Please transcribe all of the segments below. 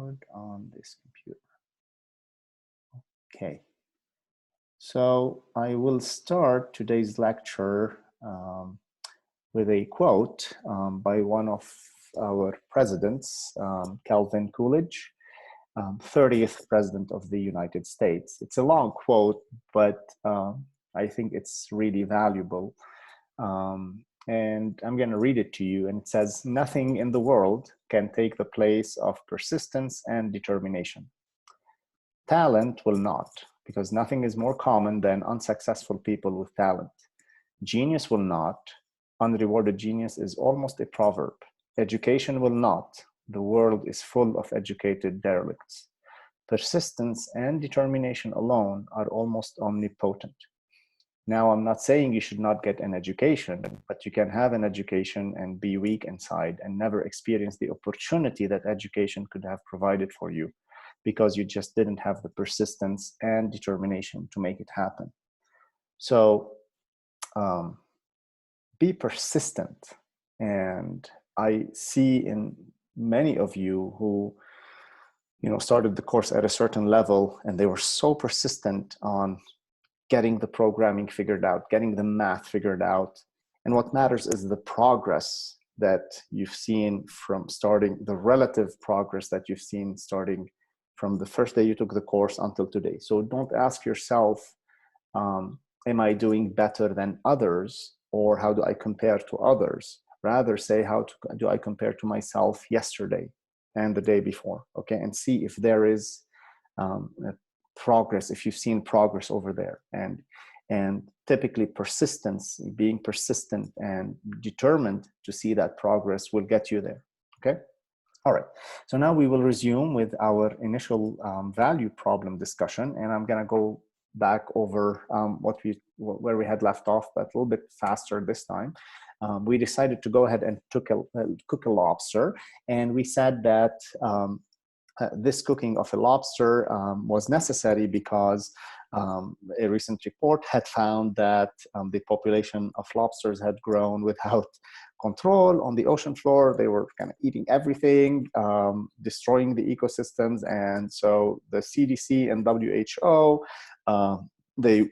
record on this computer. Okay, so I will start today's lecture with a quote by one of our presidents, Calvin Coolidge, 30th President of the United States. It's a long quote, but I think it's really valuable. And I'm going to read it to you. And it says, "Nothing in the world can take the place of persistence and determination. Talent will not, because nothing is more common than unsuccessful people with talent. Genius will not. Unrewarded genius is almost a proverb. Education will not. The world is full of educated derelicts. Persistence and determination alone are almost omnipotent." Now, I'm not saying you should not get an education, but you can have an education and be weak inside and never experience the opportunity that education could have provided for you because you just didn't have the persistence and determination to make it happen. So be persistent. And I see in many of you who started the course at a certain level, and they were so persistent on getting the programming figured out, getting the math figured out. And what matters is the progress that you've seen from starting, the relative progress that you've seen starting from the first day you took the course until today. So don't ask yourself, am I doing better than others, or how do I compare to others? Rather say, how do I compare to myself yesterday and the day before, okay? And see if there is progress, if you've seen progress over there. And typically persistence, being persistent and determined to see that progress will get you there, okay? All right, so now we will resume with our initial value problem discussion, and I'm gonna go back over where we had left off, but a little bit faster this time. We decided to go ahead and cook a lobster, and we said that this cooking of a lobster was necessary because a recent report had found that the population of lobsters had grown without control on the ocean floor. They were kind of eating everything, destroying the ecosystems. And so the CDC and WHO, they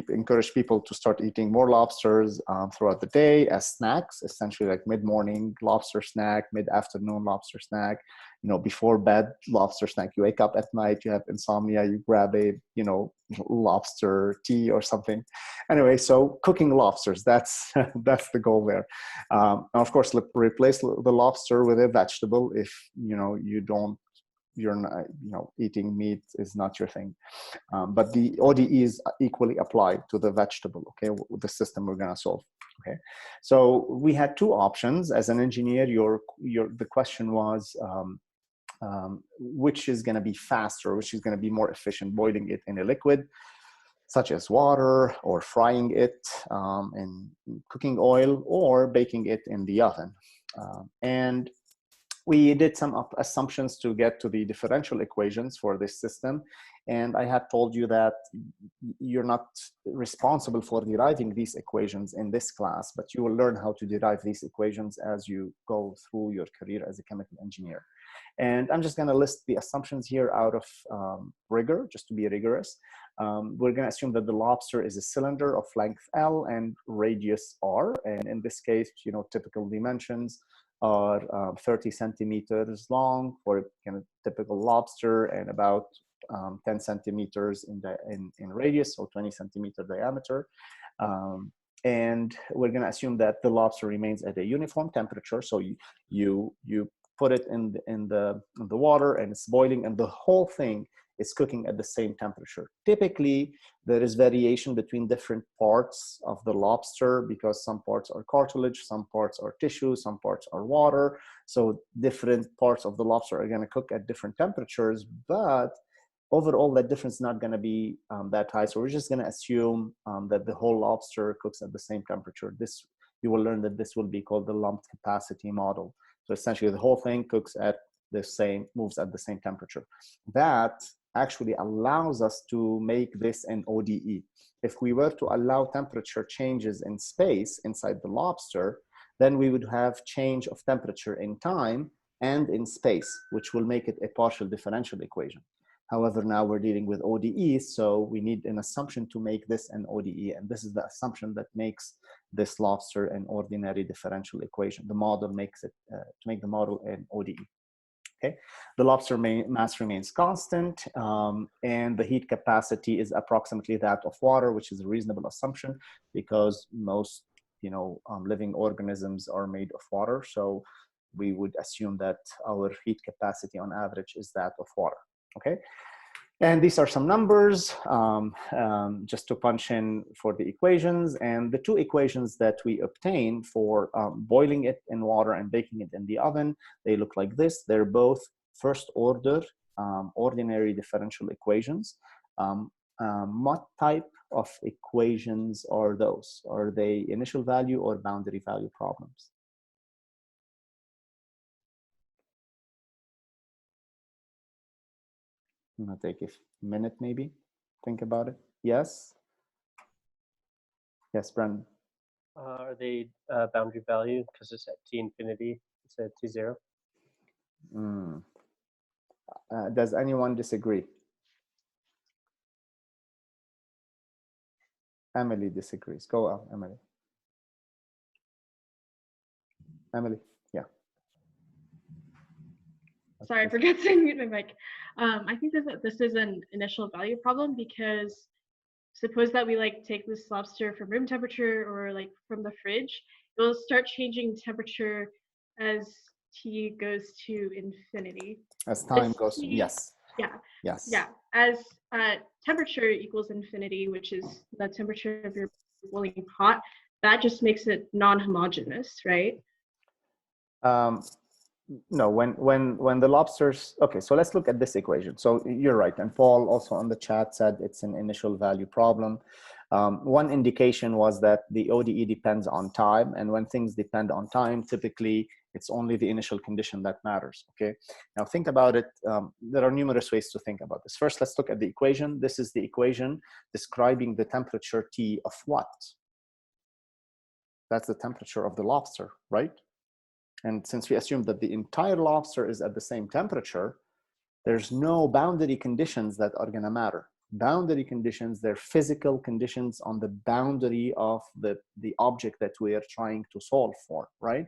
encourage people to start eating more lobsters throughout the day as snacks, essentially like mid-morning lobster snack, mid-afternoon lobster snack, before bed lobster snack. You wake up at night, you have insomnia, you grab a, lobster tea or something. Anyway, so cooking lobsters, that's the goal there. Of course, replace the lobster with a vegetable if, you're not, eating meat is not your thing. But the ODEs equally apply to the vegetable, okay, with the system we're gonna solve, okay? So we had two options. As an engineer, the question was, which is gonna be faster, which is gonna be more efficient, boiling it in a liquid, such as water, or frying it in cooking oil, or baking it in the oven. And we did some assumptions to get to the differential equations for this system. And I had told you that you're not responsible for deriving these equations in this class, but you will learn how to derive these equations as you go through your career as a chemical engineer. And I'm just gonna list the assumptions here out of rigor, just to be rigorous. We're gonna assume that the lobster is a cylinder of length L and radius R. And in this case, typical dimensions are 30 centimeters long for a kind of typical lobster, and about 10 centimeters in radius, so 20 centimeter diameter. And we're going to assume that the lobster remains at a uniform temperature. So you put it in the water, and it's boiling, and the whole thing is cooking at the same temperature. Typically, there is variation between different parts of the lobster because some parts are cartilage, some parts are tissue, some parts are water. So different parts of the lobster are gonna cook at different temperatures, but overall that difference is not gonna be that high. So we're just gonna assume that the whole lobster cooks at the same temperature. You will learn that this will be called the lumped capacity model. So essentially the whole thing moves at the same temperature. That actually allows us to make this an ODE. If we were to allow temperature changes in space inside the lobster, then we would have change of temperature in time, and in space, which will make it a partial differential equation. However, now we're dealing with ODEs, so we need an assumption to make this an ODE, and this is the assumption that makes this lobster an ordinary differential equation. The model makes it, to make the model an ODE. Okay, the lobster mass remains constant, and the heat capacity is approximately that of water, which is a reasonable assumption because most, living organisms are made of water. So we would assume that our heat capacity on average is that of water. Okay, and these are some numbers just to punch in for the equations. And the two equations that we obtain for boiling it in water and baking it in the oven, they look like this. They're both first order ordinary differential equations. What type of equations are those? Are they initial value or boundary value problems? I'm gonna take a minute, maybe think about it. Yes. Yes, Brendan. Are they boundary value because it's at t infinity instead of t0? Does anyone disagree? Emily disagrees. Go on, Emily. Emily, yeah. Sorry, I forgot to mute my mic. I think that this is an initial value problem because suppose that we take this lobster from room temperature or from the fridge, it will start changing temperature as t goes to infinity. As time goes, yes. Yeah. Yes. Yeah. As temperature equals infinity, which is the temperature of your boiling pot, that just makes it non-homogeneous, right? No, when the lobsters, okay, so let's look at this equation. So you're right, and Paul also on the chat said it's an initial value problem. One indication was that the ODE depends on time, and when things depend on time, typically it's only the initial condition that matters, okay? Now think about it, there are numerous ways to think about this. First, let's look at the equation. This is the equation describing the temperature T of what? That's the temperature of the lobster, right? And since we assume that the entire lobster is at the same temperature, there's no boundary conditions that are going to matter. Boundary conditions, they're physical conditions on the boundary of the object that we are trying to solve for, right?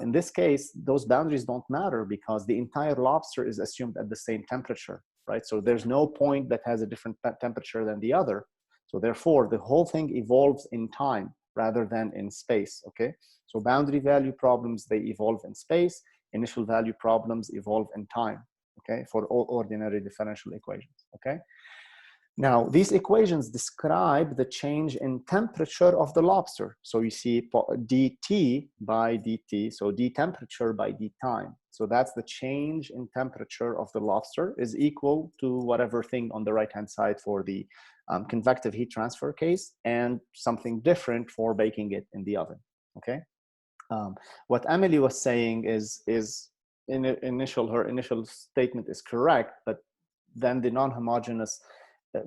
In this case, those boundaries don't matter because the entire lobster is assumed at the same temperature, right? So there's no point that has a different temperature than the other. So therefore, the whole thing evolves in time rather than in space, okay? So boundary value problems, they evolve in space. Initial value problems evolve in time, okay? For all ordinary differential equations, okay? Now, these equations describe the change in temperature of the lobster. So you see dt by dt, so d temperature by d time. So that's the change in temperature of the lobster is equal to whatever thing on the right-hand side for the convective heat transfer case and something different for baking it in the oven, okay? What Emily was saying is her initial statement is correct, but then the non-homogeneous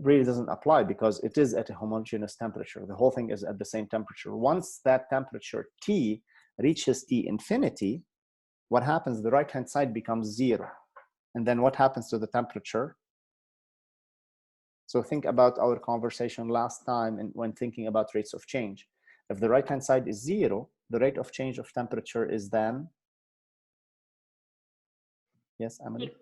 really doesn't apply because it is at a homogeneous temperature. The whole thing is at the same temperature. Once that temperature T reaches T infinity, what happens? The right-hand side becomes 0. And then what happens to the temperature? So think about our conversation last time and when thinking about rates of change. If the right-hand side is 0, the rate of change of temperature is then? Yes, Emily?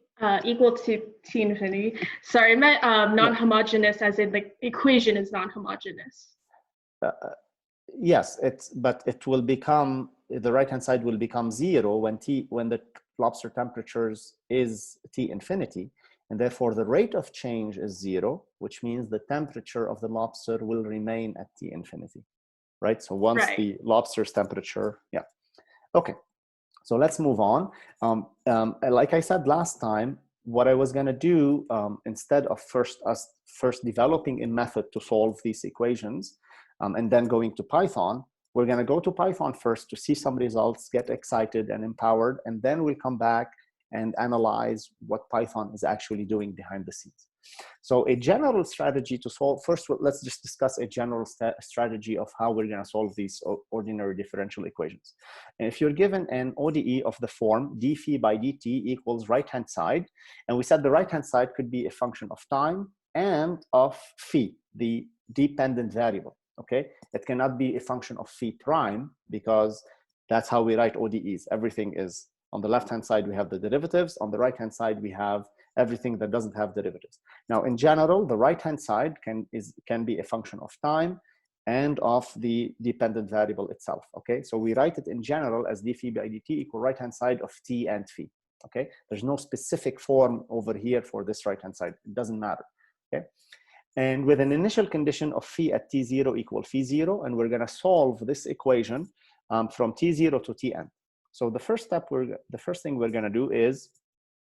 Equal to T infinity. Sorry, I meant non-homogeneous as in the equation is non-homogeneous. Yes, but it will become, the right-hand side will become 0 when the lobster temperatures is T infinity. And therefore the rate of change is 0, which means the temperature of the lobster will remain at T infinity, right? So once the lobster's temperature, yeah. Okay. So let's move on. Like I said last time, what I was going to do instead of first developing a method to solve these equations and then going to Python, we're going to go to Python first to see some results, get excited and empowered, and then we'll come back and analyze what Python is actually doing behind the scenes. So a general strategy to solve, first, let's just discuss a general strategy of how we're going to solve these ordinary differential equations. And if you're given an ODE of the form d phi by dt equals right-hand side, and we said the right-hand side could be a function of time and of phi, the dependent variable, okay? It cannot be a function of phi prime, because that's how we write ODEs. Everything is on the left-hand side, we have the derivatives. On the right-hand side, we have everything that doesn't have derivatives. Now, in general, the right-hand side can be a function of time and of the dependent variable itself, okay? So we write it in general as d phi by dt equal right-hand side of t and phi, okay? There's no specific form over here for this right-hand side. It doesn't matter, okay? And with an initial condition of phi at t0 equal phi 0, and we're gonna solve this equation from t0 to tn. So the first thing we're gonna do is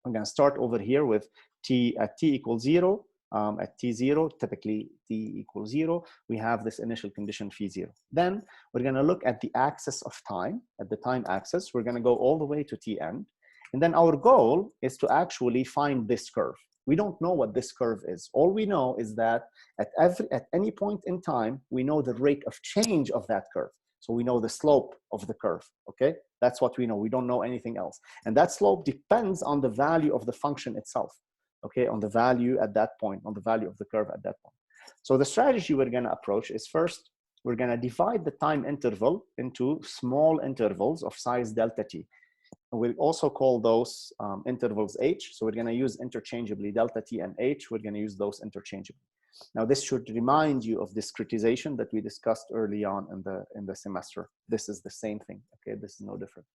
I'm going to start over here with t at t equals 0. At t0, typically t equals 0, we have this initial condition phi 0. Then we're going to look at the axis of time. At the time axis, we're going to go all the way to tn. And then our goal is to actually find this curve. We don't know what this curve is. All we know is that at any point in time, we know the rate of change of that curve. So we know the slope of the curve, okay? That's what we know. We don't know anything else. And that slope depends on the value of the function itself, okay? On the value at that point, on the value of the curve at that point. So the strategy we're gonna approach is, first, we're gonna divide the time interval into small intervals of size delta t. And we'll also call those intervals h. So we're gonna use interchangeably delta t and h. We're gonna use those interchangeably. Now, this should remind you of discretization that we discussed early on in the semester. This is the same thing, okay? This is no different.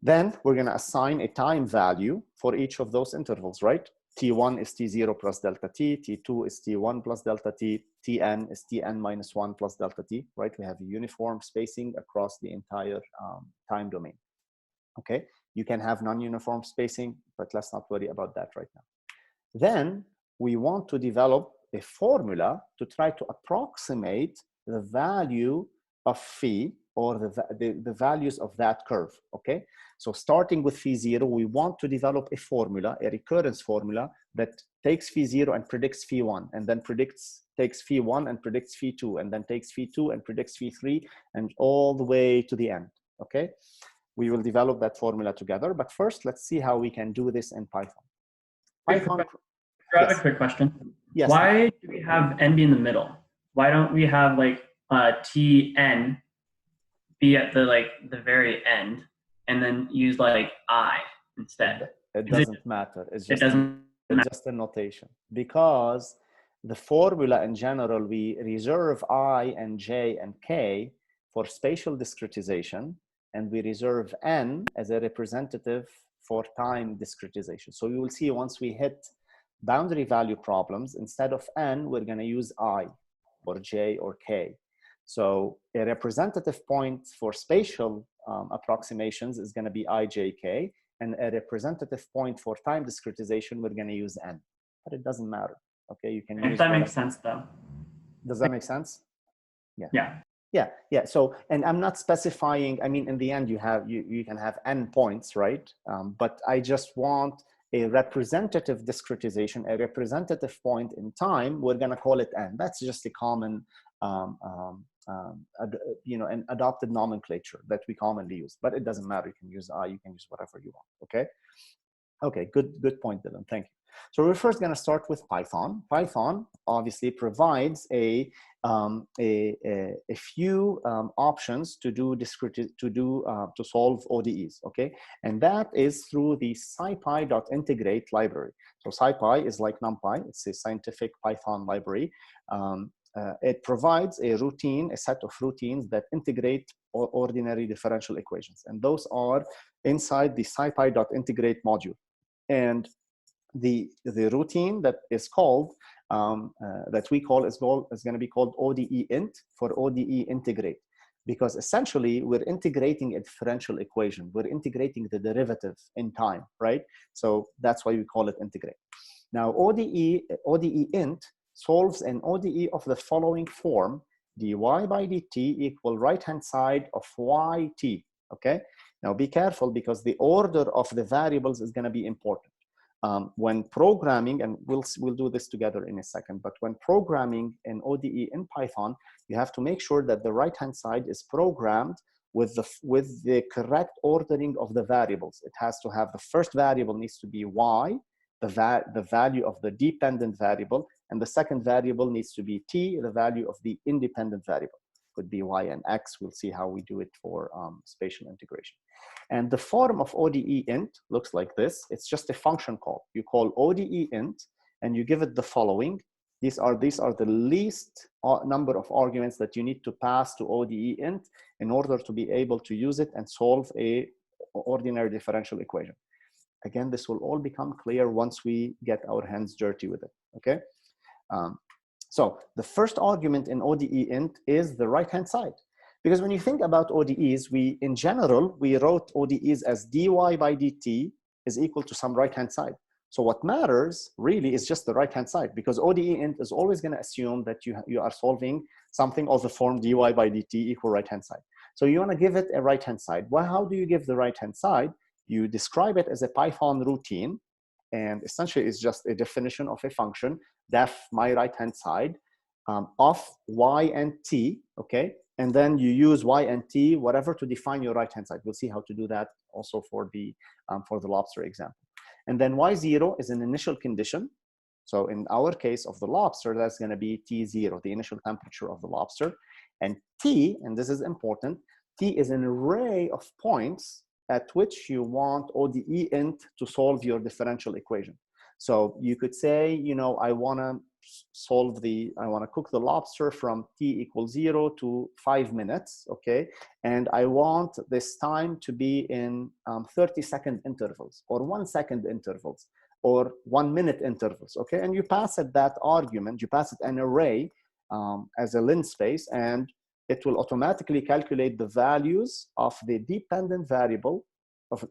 Then we're gonna assign a time value for each of those intervals, right? T1 is T0 plus delta T, T2 is T1 plus delta T, Tn is Tn minus 1 plus delta T, right? We have a uniform spacing across the entire time domain, okay? You can have non-uniform spacing, but let's not worry about that right now. Then we want to develop a formula to try to approximate the value of phi, or the values of that curve, okay? So starting with phi 0, we want to develop a formula, a recurrence formula that takes phi 0 and predicts phi 1, and then takes phi 1 and predicts phi 2, and then takes phi 2 and predicts phi 3, and all the way to the end, okay? We will develop that formula together, but first, let's see how we can do this in Python. Python. I have a quick question. Yes. Why do we have n be in the middle? Why don't we have like tn be at the very end and then use like I instead? It doesn't matter. It's just a notation, because the formula in general, we reserve I and j and k for spatial discretization, and we reserve n as a representative for time discretization. So you will see once we hit boundary value problems, instead of n, we're going to use I or j or k. So a representative point for spatial approximations is going to be I, j, k, and a representative point for time discretization, we're going to use n. But it doesn't matter, okay? You can use that makes sense, though. Does that make sense? Yeah. Yeah. So, and I'm not specifying, I mean, in the end, you can have n points, right? But I just want a representative discretization, a representative point in time, we're gonna call it n. That's just a common, an adopted nomenclature that we commonly use, but it doesn't matter. You can use I, you can use whatever you want, okay? Okay, good point, Dylan, thank you. So we're first going to start with Python. Python obviously provides a few options to solve ODEs, okay? And that is through the scipy.integrate library. So scipy is like NumPy. It's a scientific Python library. It provides a set of routines that integrate ordinary differential equations, and those are inside the scipy.integrate module. And the routine that is called that we call is going to be called ODEint for ODE integrate, because essentially we're integrating a differential equation. We're integrating the derivative in time, right? So that's why we call it integrate. Now ODEint solves an ODE of the following form: dy by dt equal right hand side of yt. Okay, Now be careful because the order of the variables is going to be important. When programming, and we'll do this together in a second, but when programming an ODE in Python, you have to make sure that the right-hand side is programmed with the correct ordering of the variables. It has to have the first variable needs to be y, the value of the dependent variable, and the second variable needs to be t, the value of the independent variable. Could be y and x. We'll see how we do it for spatial integration. And the form of ODE int looks like this. It's just a function call. You call ODE int, and you give it the following. These are the least number of arguments that you need to pass to ODE int in order to be able to use it and solve a ordinary differential equation. Again, this will all become clear once we get our hands dirty with it, okay? So the first argument in ODE int is the right-hand side. Because when you think about ODEs, in general, we wrote ODEs as dy by dt is equal to some right-hand side. So what matters really is just the right-hand side, because ODE int is always going to assume that you are solving something of the form dy by dt equal right-hand side. So you want to give it a right-hand side. Well, how do you give the right-hand side? You describe it as a Python routine, and essentially it's just a definition of a function, def my right-hand side of y and t, okay? And then you use y and t, whatever, to define your right-hand side. We'll see how to do that also for the lobster example. And then y0 is an initial condition. So in our case of the lobster, that's going to be T0, the initial temperature of the lobster. And T, and this is important, T is an array of points at which you want ODE int to solve your differential equation. So you could say, you know, I want to cook the lobster from T equals 0 to 5 minutes, okay? And I want this time to be in 30-second intervals, or 1-second intervals, or 1-minute intervals, okay? And you pass it that argument, you pass it an array as a linspace, and it will automatically calculate the values of the dependent variable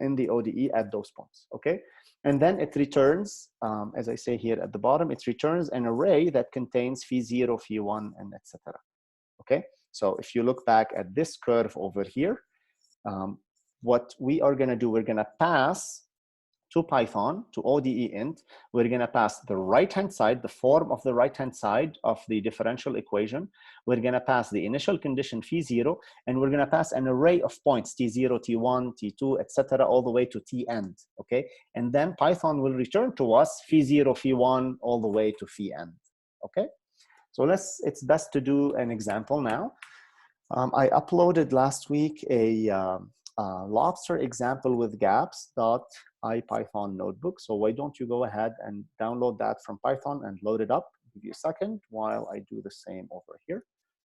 in the ODE at those points, okay? And then it returns, as I say here at the bottom, it returns an array that contains phi0, phi1, and etc. Okay? So if you look back at this curve over here, what we are going to do, we're going to pass to Python, to ODE int, we're going to pass the right-hand side, the form of the right-hand side of the differential equation. We're going to pass the initial condition phi0, and we're going to pass an array of points, t0, t1, t2, etc., all the way to t end, okay? And then Python will return to us phi0, phi1, all the way to phi end, okay? So it's best to do an example now. I uploaded last week a lobster example with gaps.ipython notebook. So why don't you go ahead and download that from Python and load it up. I'll give you a second while I do the same over here.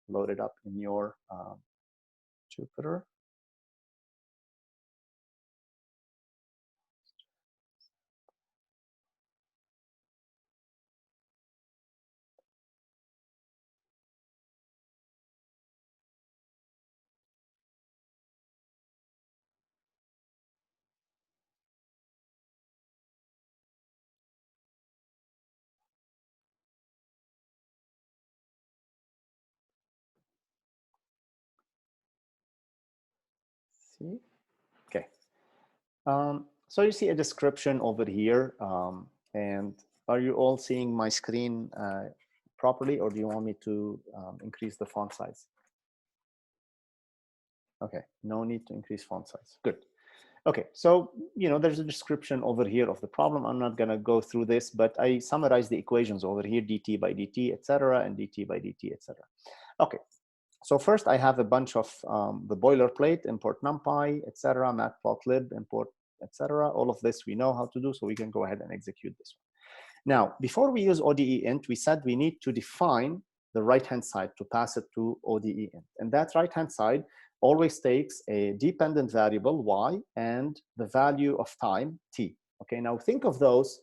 Load it up in your Jupyter. See? Okay. So you see a description over here. And are you all seeing my screen properly, or do you want me to increase the font size? Okay, no need to increase font size. Good. Okay, so you know there's a description over here of the problem. I'm not going to go through this, but I summarize the equations over here: dt by dt, etc., and dt by dt, etc. Okay. So first, I have a bunch of the boilerplate, import numpy, etc., matplotlib, import, etc. All of this we know how to do, so we can go ahead and execute this one. Now, before we use ODE int, we said we need to define the right-hand side to pass it to ODE int. And that right-hand side always takes a dependent variable, y, and the value of time, t. Okay, now think of those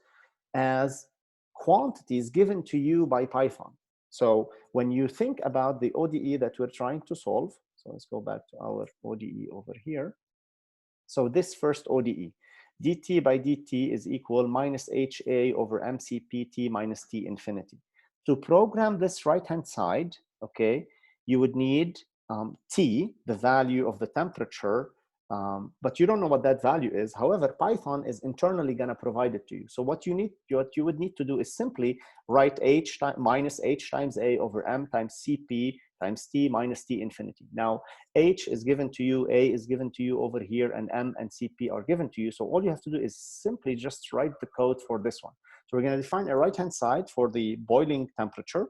as quantities given to you by Python. So when you think about the ODE that we're trying to solve, so let's go back to our ODE over here. So this first ODE, dt by dt is equal minus HA over MCPT minus T infinity. To program this right-hand side, okay, you would need T, the value of the temperature but you don't know what that value is. However, Python is internally going to provide it to you. So what you would need to do is simply write minus h times a over m times cp times t minus t infinity. Now, h is given to you, a is given to you over here, and m and cp are given to you. So all you have to do is simply just write the code for this one. So we're going to define a right-hand side for the boiling temperature,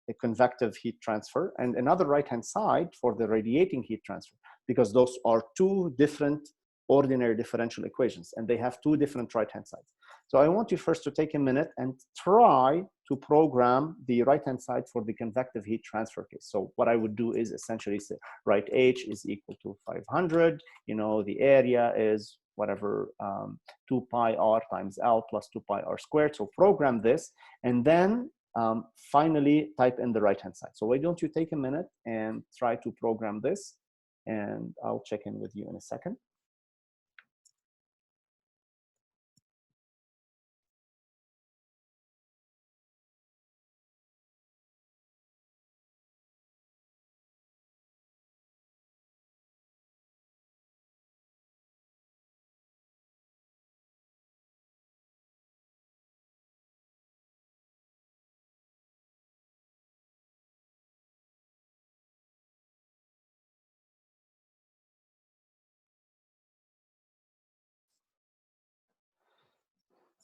a convective heat transfer, and another right-hand side for the radiating heat transfer, because those are two different ordinary differential equations, and they have two different right-hand sides. So I want you first to take a minute and try to program the right-hand side for the convective heat transfer case. So what I would do is essentially say, write H is equal to 500, you know, the area is whatever, 2 pi r times L plus 2 pi r squared. So program this, and then finally type in the right-hand side. So why don't you take a minute and try to program this, and I'll check in with you in a second.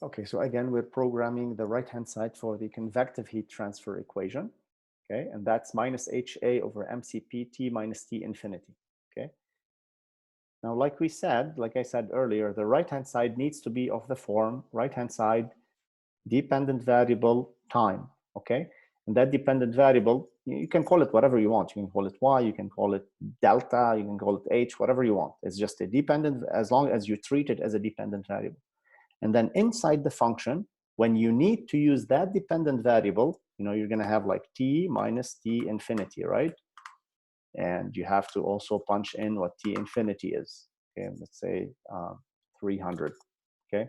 Okay, so again, we're programming the right-hand side for the convective heat transfer equation, okay? And that's minus HA over MCP T minus T infinity, okay? Now, like I said earlier, the right-hand side needs to be of the form, right-hand side, dependent variable time, okay? And that dependent variable, you can call it whatever you want. You can call it Y, you can call it delta, you can call it H, whatever you want. It's just a dependent, as long as you treat it as a dependent variable. And then inside the function, when you need to use that dependent variable, you know, you're going to have like t minus t infinity, right? And you have to also punch in what t infinity is. Okay, let's say 300. Okay.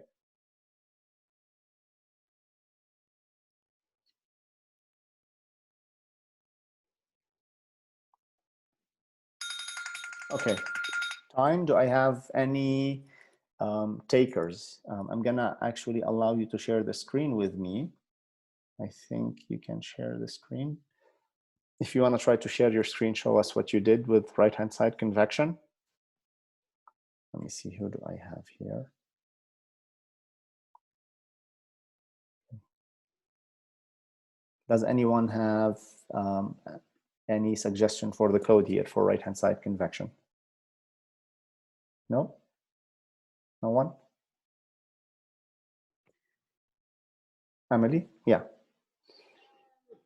Okay. Time. Do I have any takers? I'm gonna actually allow you to share the screen with me. I think you can share the screen. If you want to try to share your screen, show us what you did with right-hand side convection. Let me see, who do I have here? Does anyone have any suggestion for the code here for right-hand side convection? No? No one? Emily? Yeah.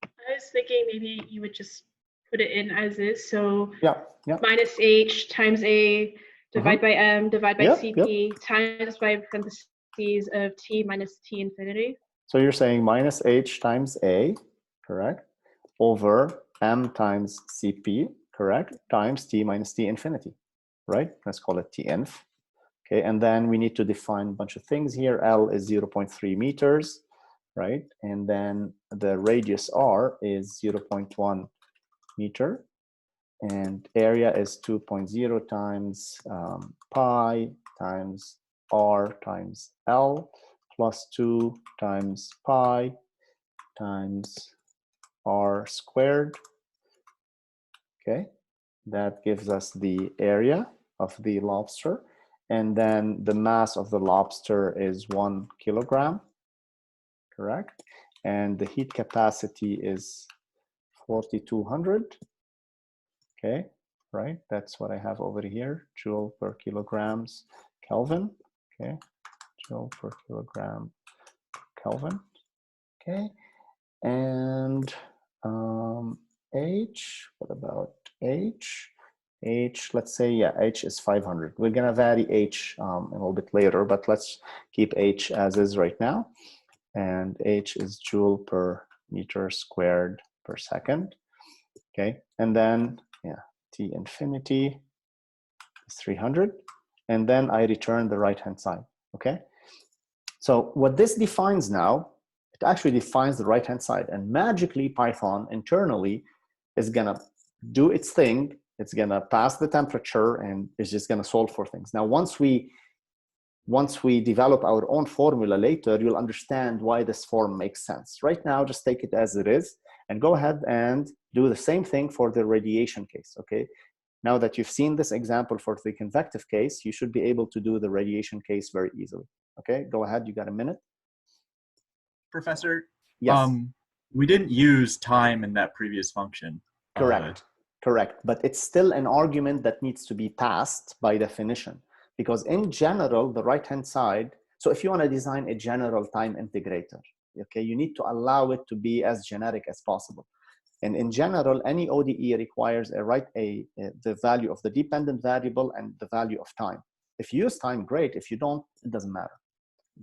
I was thinking maybe you would just put it in as is. So yeah. minus H times A, divide by M, divide by CP, times by parentheses of T minus T infinity. So you're saying minus H times A, correct, over M times CP, correct, times T minus T infinity, right? Let's call it T inf. Okay, and then we need to define a bunch of things here. L is 0.3 meters, right? And then the radius R is 0.1 meter. And area is 2.0 times pi times R times L plus 2 times pi times R squared. Okay, that gives us the area of the lobster. And then the mass of the lobster is 1 kilogram, correct? And the heat capacity is 4,200. Okay, right? That's what I have over here, joule per kilograms Kelvin. Okay, joule per kilogram Kelvin. Okay, and H, what about H? H, let's say, yeah, H is 500. We're gonna vary H a little bit later, but let's keep H as is right now. And H is joule per meter squared per second. Okay, and then, yeah, T infinity is 300. And then I return the right-hand side, okay? So what this defines now, it actually defines the right-hand side, and magically Python internally is gonna do its thing It's going to pass the temperature and it's just going to solve for things. Now, once we develop our own formula later, you'll understand why this form makes sense. Right now, just take it as it is and go ahead and do the same thing for the radiation case, okay? Now that you've seen this example for the convective case, you should be able to do the radiation case very easily. Okay, go ahead, you got a minute? Professor, Yes. We didn't use time in that previous function. Correct, correct. But it's still an argument that needs to be passed by definition. Because in general, the right-hand side, so if you want to design a general time integrator, okay, you need to allow it to be as generic as possible. And in general, any ODE requires the value of the dependent variable and the value of time. If you use time, great. If you don't, it doesn't matter.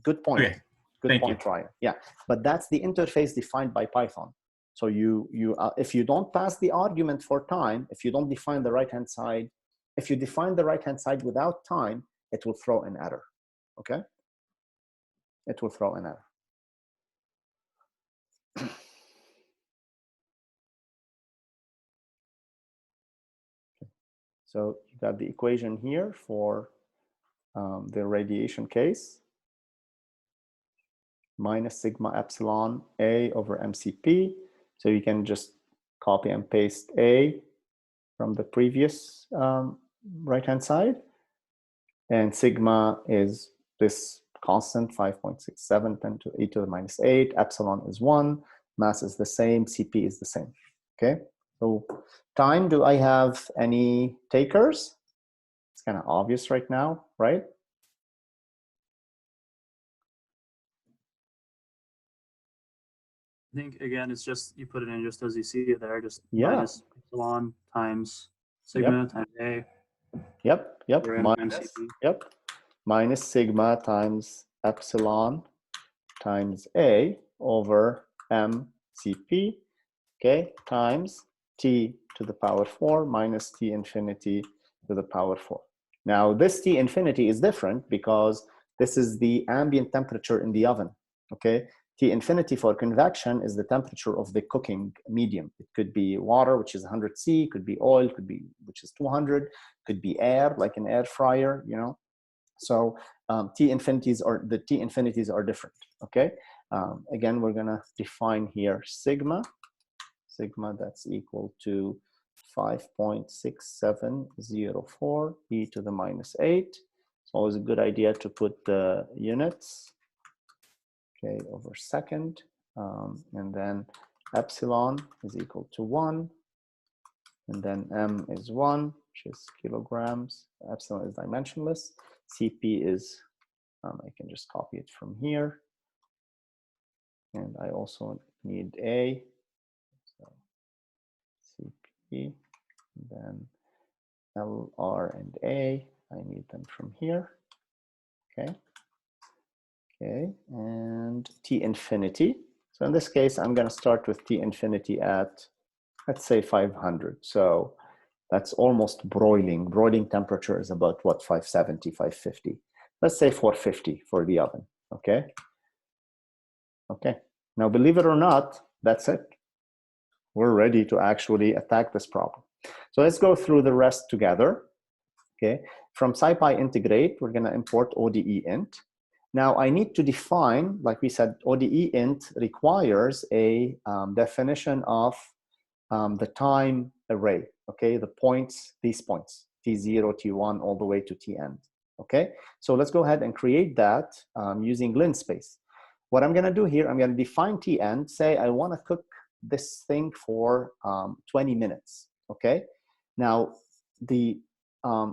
Good point. Okay. Good point, Ryan. Yeah, but that's the interface defined by Python. So if you don't pass the argument for time, if you don't define the right-hand side, if you define the right-hand side without time, it will throw an error, okay? It will throw an error. So you got the equation here for the radiation case, minus sigma epsilon A over MCP. So you can just copy and paste A from the previous right-hand side. And sigma is this constant, 5.67, 10 to e to the minus 8. Epsilon is 1. Mass is the same. CP is the same. Okay? So time, do I have any takers? It's kind of obvious right now, right? I think, again, it's just, you put it in just as you see it there, just minus epsilon times sigma times A. Yep. Yep. Minus sigma times epsilon times A over MCP, okay, times T to the power 4 minus T infinity to the power 4. Now, this T infinity is different because this is the ambient temperature in the oven, okay? T infinity for convection is the temperature of the cooking medium. It could be water, which is 100 C, could be oil, which is 200, could be air, like an air fryer, you know? So T infinities are different, okay? Again, we're gonna define here sigma that's equal to 5.6704 e to the minus 8. It's always a good idea to put the units, okay, over second, and then epsilon is equal to 1, and then m is 1, which is kilograms. Epsilon is dimensionless. CP is, I can just copy it from here, and I also need A, so CP, and then LR and A, I need them from here, okay. Okay, and T infinity. So in this case, I'm going to start with T infinity at, let's say, 500. So that's almost broiling. Broiling temperature is about what, 570, 550. Let's say 450 for the oven, okay? Okay, now believe it or not, that's it. We're ready to actually attack this problem. So let's go through the rest together, okay? From SciPy integrate, we're going to import ODEint. Now I need to define, like we said, ODEint requires a definition of the time array, okay? The points, these points, T0, T1, all the way to Tn, okay? So let's go ahead and create that using linspace. What I'm gonna do here, I'm gonna define Tn, say I wanna cook this thing for 20 minutes, okay? Now, the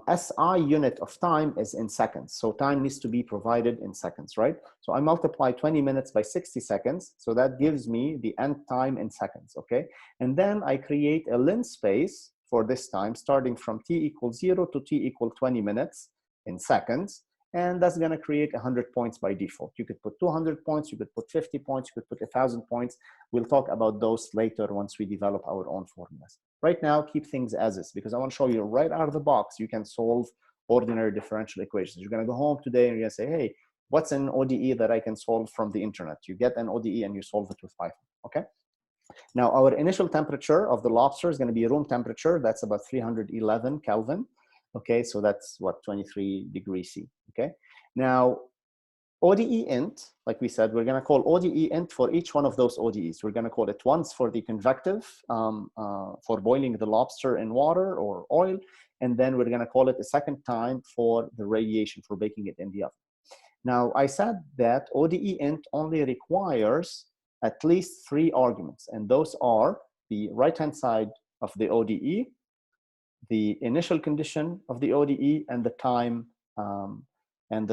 SI unit of time is in seconds. So time needs to be provided in seconds, right? So I multiply 20 minutes by 60 seconds. So that gives me the end time in seconds, okay? And then I create a linspace for this time, starting from T equals 0 to T equal 20 minutes in seconds. And that's gonna create 100 points by default. You could put 200 points, you could put 50 points, you could put 1,000 points. We'll talk about those later once we develop our own formulas. Right now, keep things as is, because I want to show you right out of the box, you can solve ordinary differential equations. You're going to go home today and you're going to say, hey, what's an ODE that I can solve from the internet? You get an ODE and you solve it with Python, okay? Now, our initial temperature of the lobster is going to be room temperature. That's about 311 Kelvin. Okay, so that's what, 23 degrees C. Okay, now ODE int, like we said, we're going to call ODE int for each one of those ODEs. We're going to call it once for the convective, for boiling the lobster in water or oil, and then we're going to call it a second time for the radiation, for baking it in the oven. Now, I said that ODE int only requires at least 3 arguments, and those are the right-hand side of the ODE, the initial condition of the ODE, and the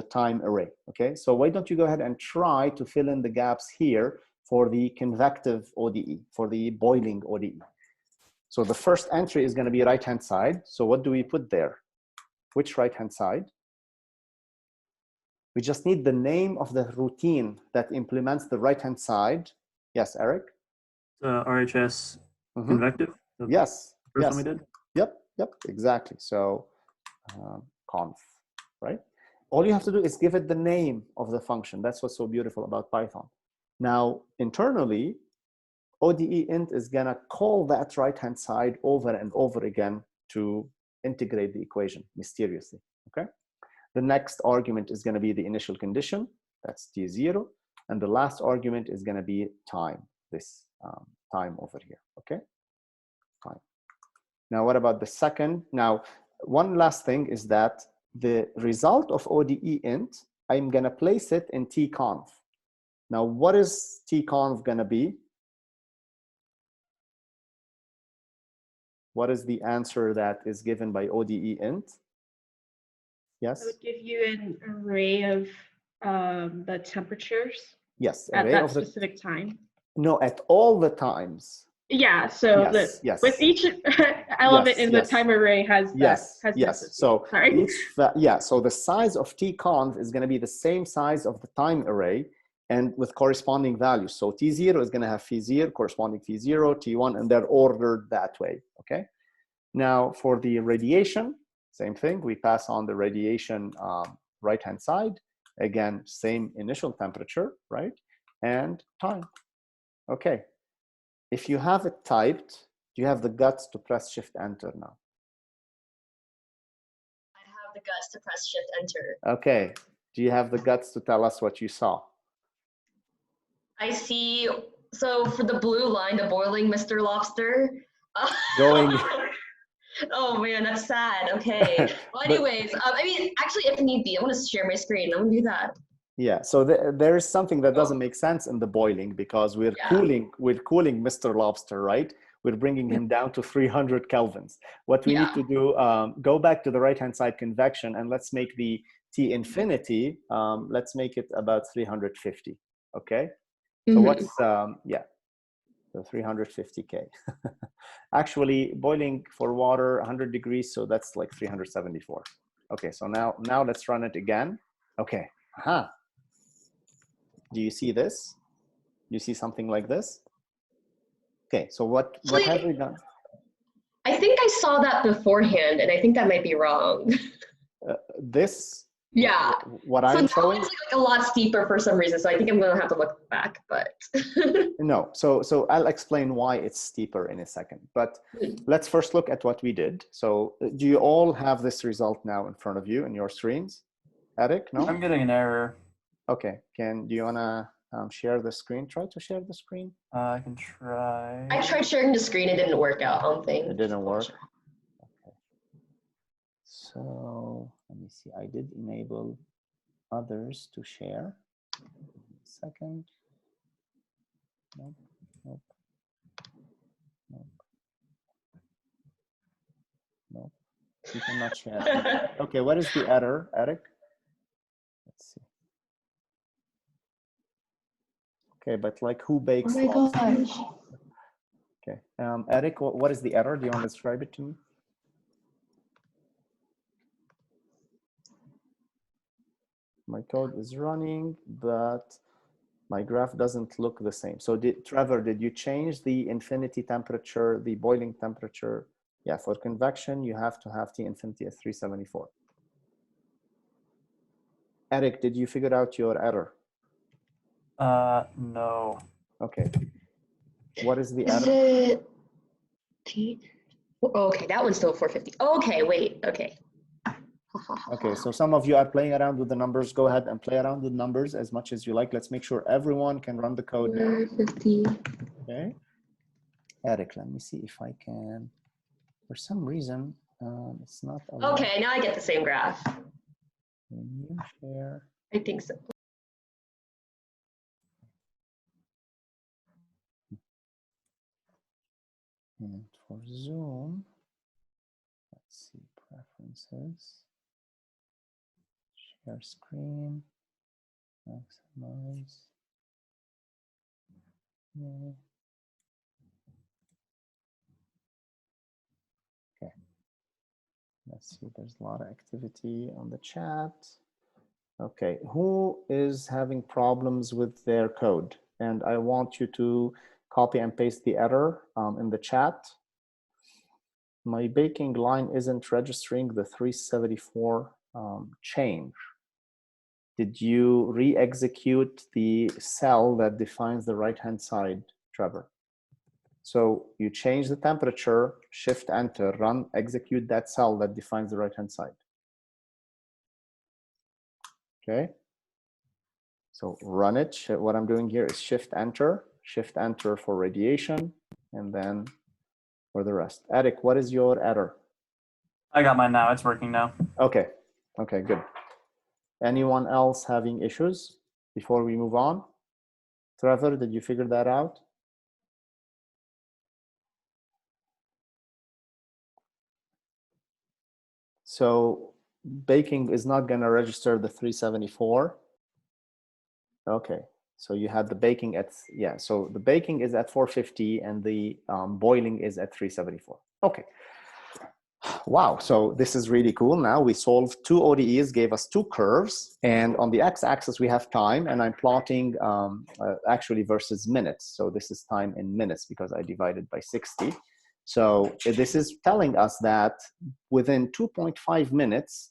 time array. Okay, so why don't you go ahead and try to fill in the gaps here for the convective ODE, for the boiling ODE. So the first entry is going to be right-hand side. So what do we put there? Which right-hand side? We just need the name of the routine that implements the right-hand side. Yes, Eric? RHS convective. Yes. First Yes. one we did. Yep, exactly. So conf, right? All you have to do is give it the name of the function. That's what's so beautiful about Python. Now, internally, ODE int is gonna call that right-hand side over and over again to integrate the equation mysteriously, okay? The next argument is gonna be the initial condition, that's T0, and the last argument is gonna be time, this time over here, okay? Time. Now, what about the second? Now, one last thing is that the result of ODE int, I'm gonna place it in tconf. Now, what is tconf gonna be? What is the answer that is given by ODE int? Yes? I would give you an array of the temperatures Yes, at array that of the, specific time. no, at all the times. Yeah, so Yes. with each element in the yes. time array has Yes, that, has yes. that So sorry. so the size of tconf is going to be the same size of the time array and with corresponding values. So T0 is going to have phi0, corresponding phi0, T1, and they're ordered that way, okay? Now for the radiation, same thing. We pass on the radiation right-hand side. Again, same initial temperature, right? And time, okay. If you have it typed, do you have the guts to press Shift Enter now? I have the guts to press Shift Enter. Okay. Do you have the guts to tell us what you saw? I see. So for the blue line, the boiling Mr. Lobster. Going. Oh man, that's sad. Okay. Well, anyways, I mean, actually, if need be, I want to share my screen. I'm gonna do that. Yeah. So there is something that doesn't make sense in the boiling because we're cooling Mr. Lobster, right? We're bringing him down to 300 kelvins. What we need to do, go back to the right-hand side convection and let's make the T infinity. Let's make it about 350. Okay. So what's so 350K. Actually, boiling for water 100 degrees, so that's like 374. Okay, so now let's run it again. Okay. Do you see this? Do you see something like this? Okay, so what have we done? I think I saw that beforehand, and I think that might be wrong. This? Yeah. What I'm showing? It's like a lot steeper for some reason, so I think I'm gonna have to look back, but. No, so I'll explain why it's steeper in a second, but let's first look at what we did. So do you all have this result now in front of you in your screens? Eric, no? I'm getting an error. Okay, do you wanna share the screen? Try to share the screen. I can try. I tried sharing the screen, it didn't work out on thing. It didn't work. Okay. So let me see. I did enable others to share. Second. Nope. You cannot share. Okay, what is the error, Eric? Let's see. Okay, but like who bakes? Oh my gosh. Okay, Eric, what is the error? Do you want to describe it to me? My code is running, but my graph doesn't look the same. So Trevor, did you change the infinity temperature, the boiling temperature? Yeah, for convection, you have to have T infinity at 374. Eric, did you figure out your error? No. Okay. What is the Is error? it T? Okay, that one's still 450. Okay, wait. Okay. Okay, so some of you are playing around with the numbers. Go ahead and play around with numbers as much as you like. Let's make sure everyone can run the code now. 450. Okay. Eric, let me see if I can. For some reason, it's not allowed. Okay, now I get the same graph. Can you share? I think so. And for Zoom, let's see, preferences, share screen, maximize. Yeah. Okay. Let's see, there's a lot of activity on the chat. Okay, who is having problems with their code? And I want you to copy and paste the error in the chat. My baking line isn't registering the 374 change. Did you re-execute the cell that defines the right-hand side, Trevor? So you change the temperature, shift enter, run, execute that cell that defines the right-hand side. Okay. So run it. What I'm doing here is shift enter for radiation, and then for the rest. Eric, what is your error? I got mine now. It's working now. Okay. Okay, good. Anyone else having issues before we move on? Trevor, did you figure that out? So baking is not going to register the 374. Okay. So you had the baking at, yeah, so the baking is at 450 and the boiling is at 374. Okay. Wow, so this is really cool. Now we solved two ODEs, gave us two curves, and on the x-axis we have time, and I'm plotting actually versus minutes. So this is time in minutes because I divided by 60. So this is telling us that within 2.5 minutes,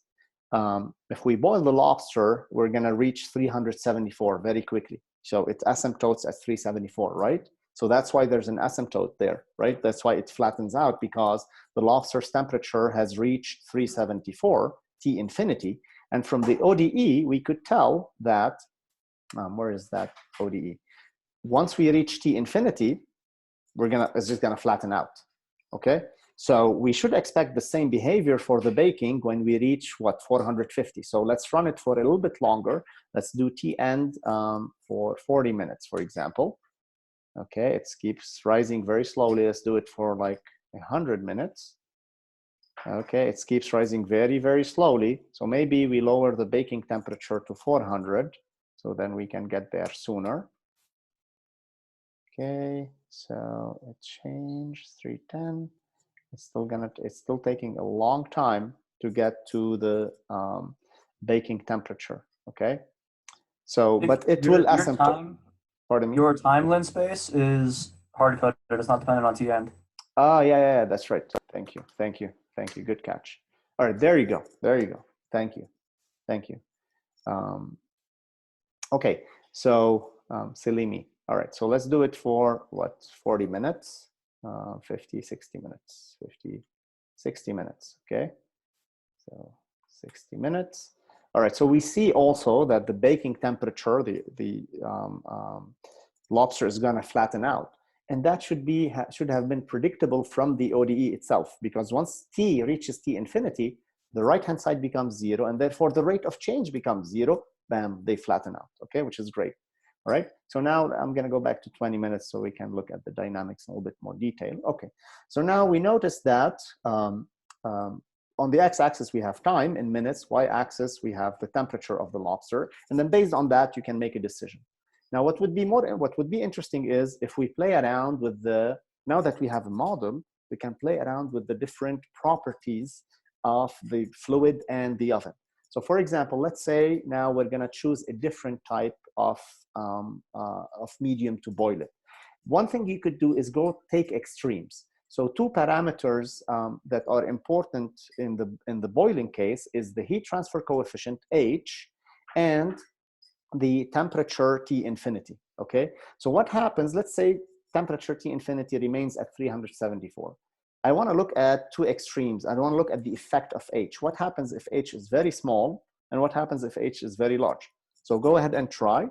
if we boil the lobster, we're gonna reach 374 very quickly. So it asymptotes at 374, right? So that's why there's an asymptote there, right? That's why it flattens out, because the lobster's temperature has reached 374, T infinity. And from the ODE, we could tell that, where is that ODE? Once we reach T infinity, it's just gonna flatten out, okay? So we should expect the same behavior for the baking when we reach, what, 450. So let's run it for a little bit longer. Let's do T end for 40 minutes, for example. Okay, it keeps rising very slowly. Let's do it for like 100 minutes. Okay, it keeps rising very, very slowly. So maybe we lower the baking temperature to 400, so then we can get there sooner. Okay, so it changed 310. It's still taking a long time to get to the baking temperature. Okay, so but it will asymptote. Pardon me? Your time length space is hard-coded. It's not dependent on T end. Oh, yeah, that's right. Thank you. Good catch. All right, there you go. Thank you. Okay, so silly me. All right, so let's do it for what, 40 minutes, 50, 60 minutes, 50, 60 minutes, okay? So 60 minutes. All right, so we see also that the baking temperature, the lobster is gonna flatten out. And that should have been predictable from the ODE itself, because once T reaches T infinity, the right-hand side becomes 0, and therefore the rate of change becomes 0. Bam, they flatten out, okay, which is great. All right, so now I'm gonna go back to 20 minutes so we can look at the dynamics in a little bit more detail. Okay, so now we notice that on the x-axis we have time in minutes, y-axis we have the temperature of the lobster, and then based on that you can make a decision. Now what would be interesting is if we play around with now that we have a model, we can play around with the different properties of the fluid and the oven. So for example, let's say now we're gonna choose a different type of medium to boil it. One thing you could do is go take extremes. So two parameters that are important in the boiling case is the heat transfer coefficient H and the temperature T infinity, okay? So what happens, let's say temperature T infinity remains at 374. I want to look at two extremes. I want to look at the effect of H. What happens if H is very small, and what happens if H is very large? So go ahead and try.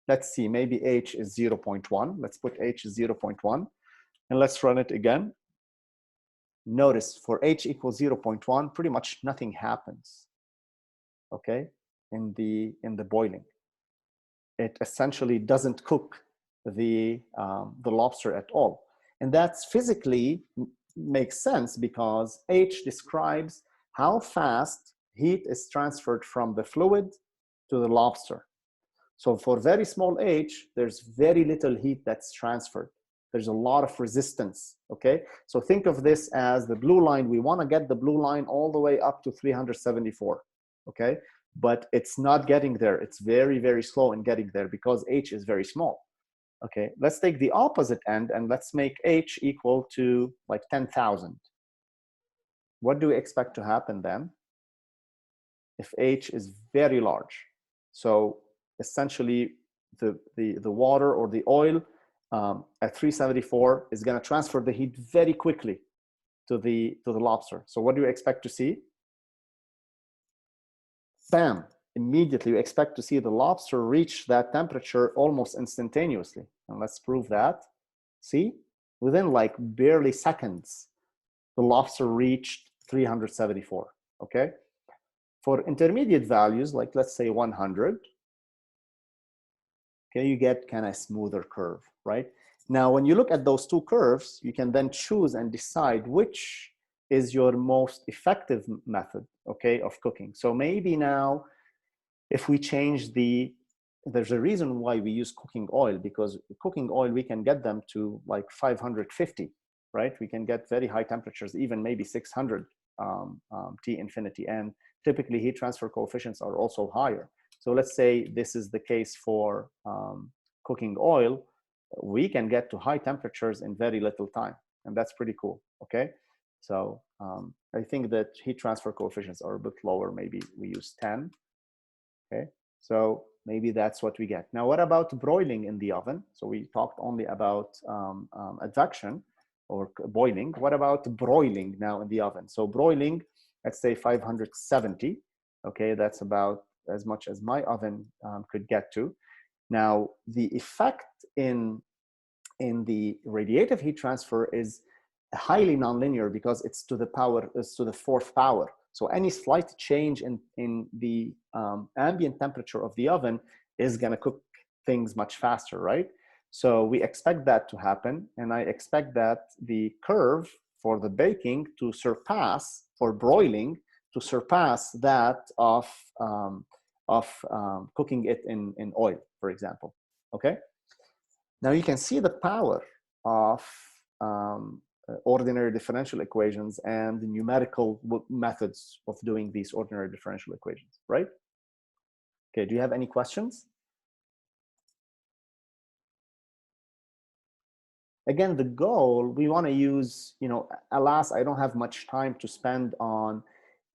Let's see, maybe H is 0.1. Let's put H is 0.1, and let's run it again. Notice for H equals 0.1, pretty much nothing happens, okay, in the boiling. It essentially doesn't cook the lobster at all. And that's physically makes sense because H describes how fast heat is transferred from the fluid to the lobster. So for very small H, there's very little heat that's transferred. There's a lot of resistance, okay? So think of this as the blue line. We want to get the blue line all the way up to 374, okay? But it's not getting there. It's very, very slow in getting there because H is very small. Okay, let's take the opposite end and let's make H equal to like 10,000. What do we expect to happen then if H is very large? So essentially the water or the oil at 374 is going to transfer the heat very quickly to the lobster. So what do you expect to see? Bam! Immediately you expect to see the lobster reach that temperature almost instantaneously. And let's prove that. See, within like barely seconds, the lobster reached 374, okay? For intermediate values, like let's say 100, okay, you get kind of smoother curve, right? Now, when you look at those two curves, you can then choose and decide which is your most effective method, okay, of cooking. So maybe now, if we change there's a reason why we use cooking oil, because cooking oil, we can get them to like 550, right? We can get very high temperatures, even maybe 600 T infinity. And typically heat transfer coefficients are also higher. So let's say this is the case for cooking oil, we can get to high temperatures in very little time. And that's pretty cool, okay? So I think that heat transfer coefficients are a bit lower. Maybe we use 10. Okay, so maybe that's what we get. Now, what about broiling in the oven? So we talked only about advection or boiling. What about broiling now in the oven? So broiling, let's say 570. Okay, that's about as much as my oven could get to. Now, the effect in the radiative heat transfer is highly nonlinear because it's to the fourth power. So any slight change in the ambient temperature of the oven is going to cook things much faster, right? So we expect that to happen. And I expect that the curve for the baking to surpass, for broiling, to surpass that of cooking it in oil, for example, okay? Now you can see the power of ordinary differential equations and the numerical methods of doing these ordinary differential equations, right? Okay, do you have any questions? Again, the goal, we want to use, alas, I don't have much time to spend on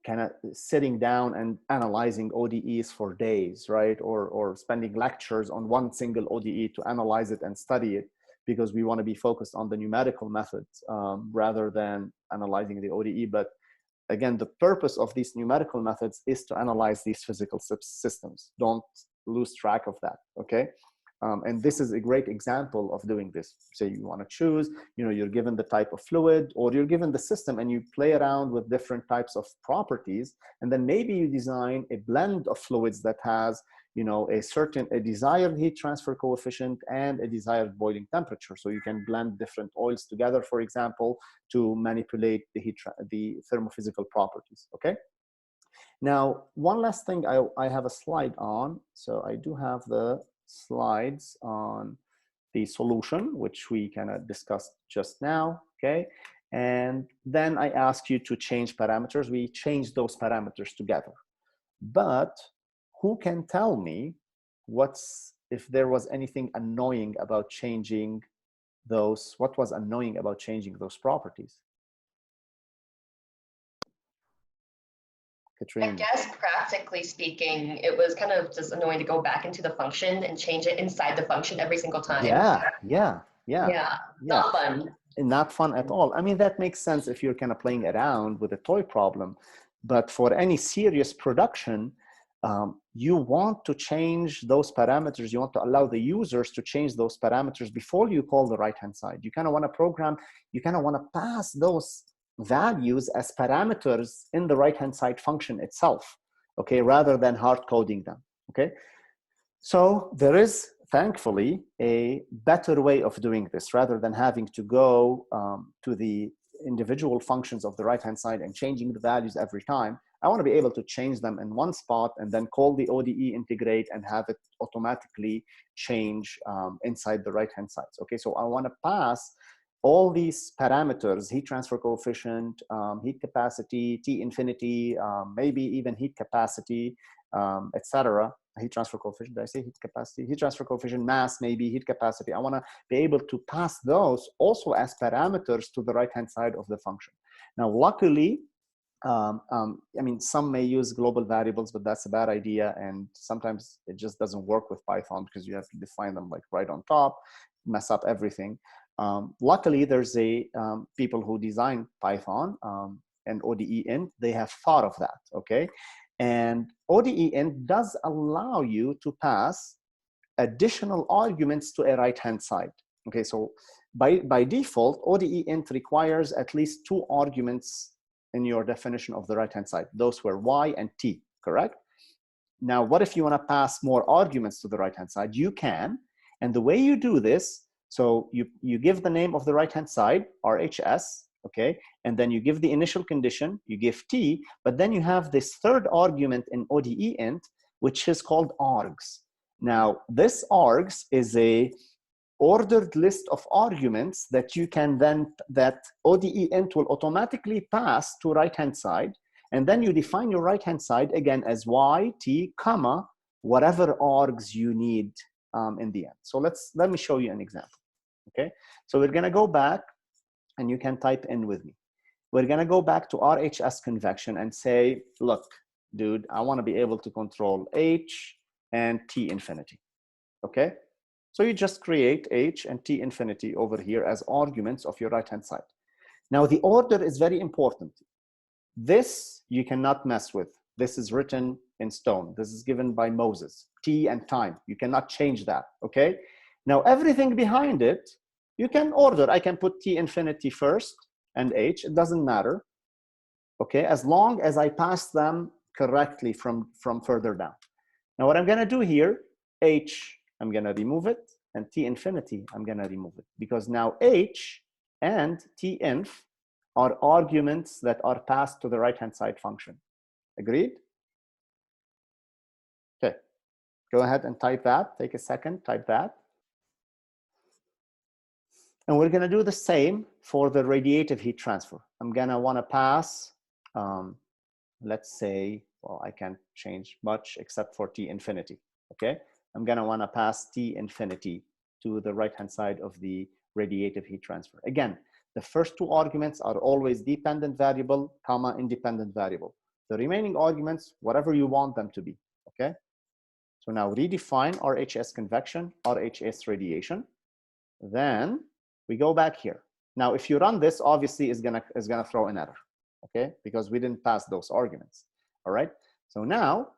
kind of sitting down and analyzing ODEs for days, right? Or spending lectures on one single ODE to analyze it and study it, because we want to be focused on the numerical methods rather than analyzing the ODE. But again, the purpose of these numerical methods is to analyze these physical systems. Don't lose track of that, okay? And this is a great example of doing this. Say you want to choose, you're given the type of fluid, or you're given the system, and you play around with different types of properties, and then maybe you design a blend of fluids that has a desired heat transfer coefficient and a desired boiling temperature. So you can blend different oils together, for example, to manipulate the thermophysical properties, okay? Now, one last thing I have a slide on. So I do have the slides on the solution, which we kind of discussed just now, okay? And then I ask you to change parameters. We change those parameters together. But who can tell me if there was anything annoying about changing those, what was annoying about changing those properties? Katrine. I guess practically speaking, it was kind of just annoying to go back into the function and change it inside the function every single time. Yeah. Yeah. Yeah, Yeah. not fun. And not fun at all. I mean, that makes sense if you're kind of playing around with a toy problem, but for any serious production, you want to change those parameters. You want to allow the users to change those parameters before you call the right-hand side. You kind of want to program, you kind of want to pass those values as parameters in the right-hand side function itself, okay, rather than hard coding them, okay? So there is, thankfully, a better way of doing this rather than having to go to the individual functions of the right-hand side and changing the values every time. I want to be able to change them in one spot and then call the ODE integrate and have it automatically change inside the right-hand side. Okay, so I want to pass all these parameters, heat transfer coefficient, heat capacity, T infinity, maybe even heat capacity, etc. Heat transfer coefficient, did I say heat capacity? Heat transfer coefficient, mass, maybe heat capacity. I want to be able to pass those also as parameters to the right-hand side of the function. Now, luckily, I mean, some may use global variables, but that's a bad idea. And sometimes it just doesn't work with Python because you have to define them like right on top, mess up everything. Luckily, there's a people who design Python and ODEint, they have thought of that, okay? And ODEint does allow you to pass additional arguments to a right-hand side. Okay, so by default, ODEint requires at least 2 arguments in your definition of the right-hand side. Those were y and t, correct? Now, what if you want to pass more arguments to the right-hand side? You can, and the way you do this, so you give the name of the right-hand side, RHS, okay? And then you give the initial condition, you give t, but then you have this third argument in ODEint, which is called args. Now, this args is a ordered list of arguments that you can then, that ODEint will automatically pass to right-hand side. And then you define your right-hand side again as y, t, comma, whatever args you need in the end. So let me show you an example, okay? So we're gonna go back and you can type in with me. We're gonna go back to RHS convection and say, look, dude, I wanna be able to control h and t infinity, okay? So you just create h and t infinity over here as arguments of your right-hand side. Now the order is very important. This you cannot mess with. This is written in stone. This is given by Moses, t and time. You cannot change that, okay? Now everything behind it, you can order. I can put t infinity first and h, it doesn't matter, okay? As long as I pass them correctly from further down. Now what I'm gonna do here, h, I'm gonna remove it, and t infinity, I'm gonna remove it, because now h and t inf are arguments that are passed to the right-hand side function. Agreed? Okay, go ahead and type that. Take a second, type that. And we're gonna do the same for the radiative heat transfer. I'm gonna wanna pass, let's say, well, I can't change much except for t infinity, okay? I'm gonna wanna pass t infinity to the right-hand side of the radiative heat transfer. Again, the first 2 arguments are always dependent variable, comma, independent variable. The remaining arguments, whatever you want them to be, okay? So now redefine RHS convection, RHS radiation. Then we go back here. Now, if you run this, obviously it's gonna throw an error, okay? Because we didn't pass those arguments, all right? So now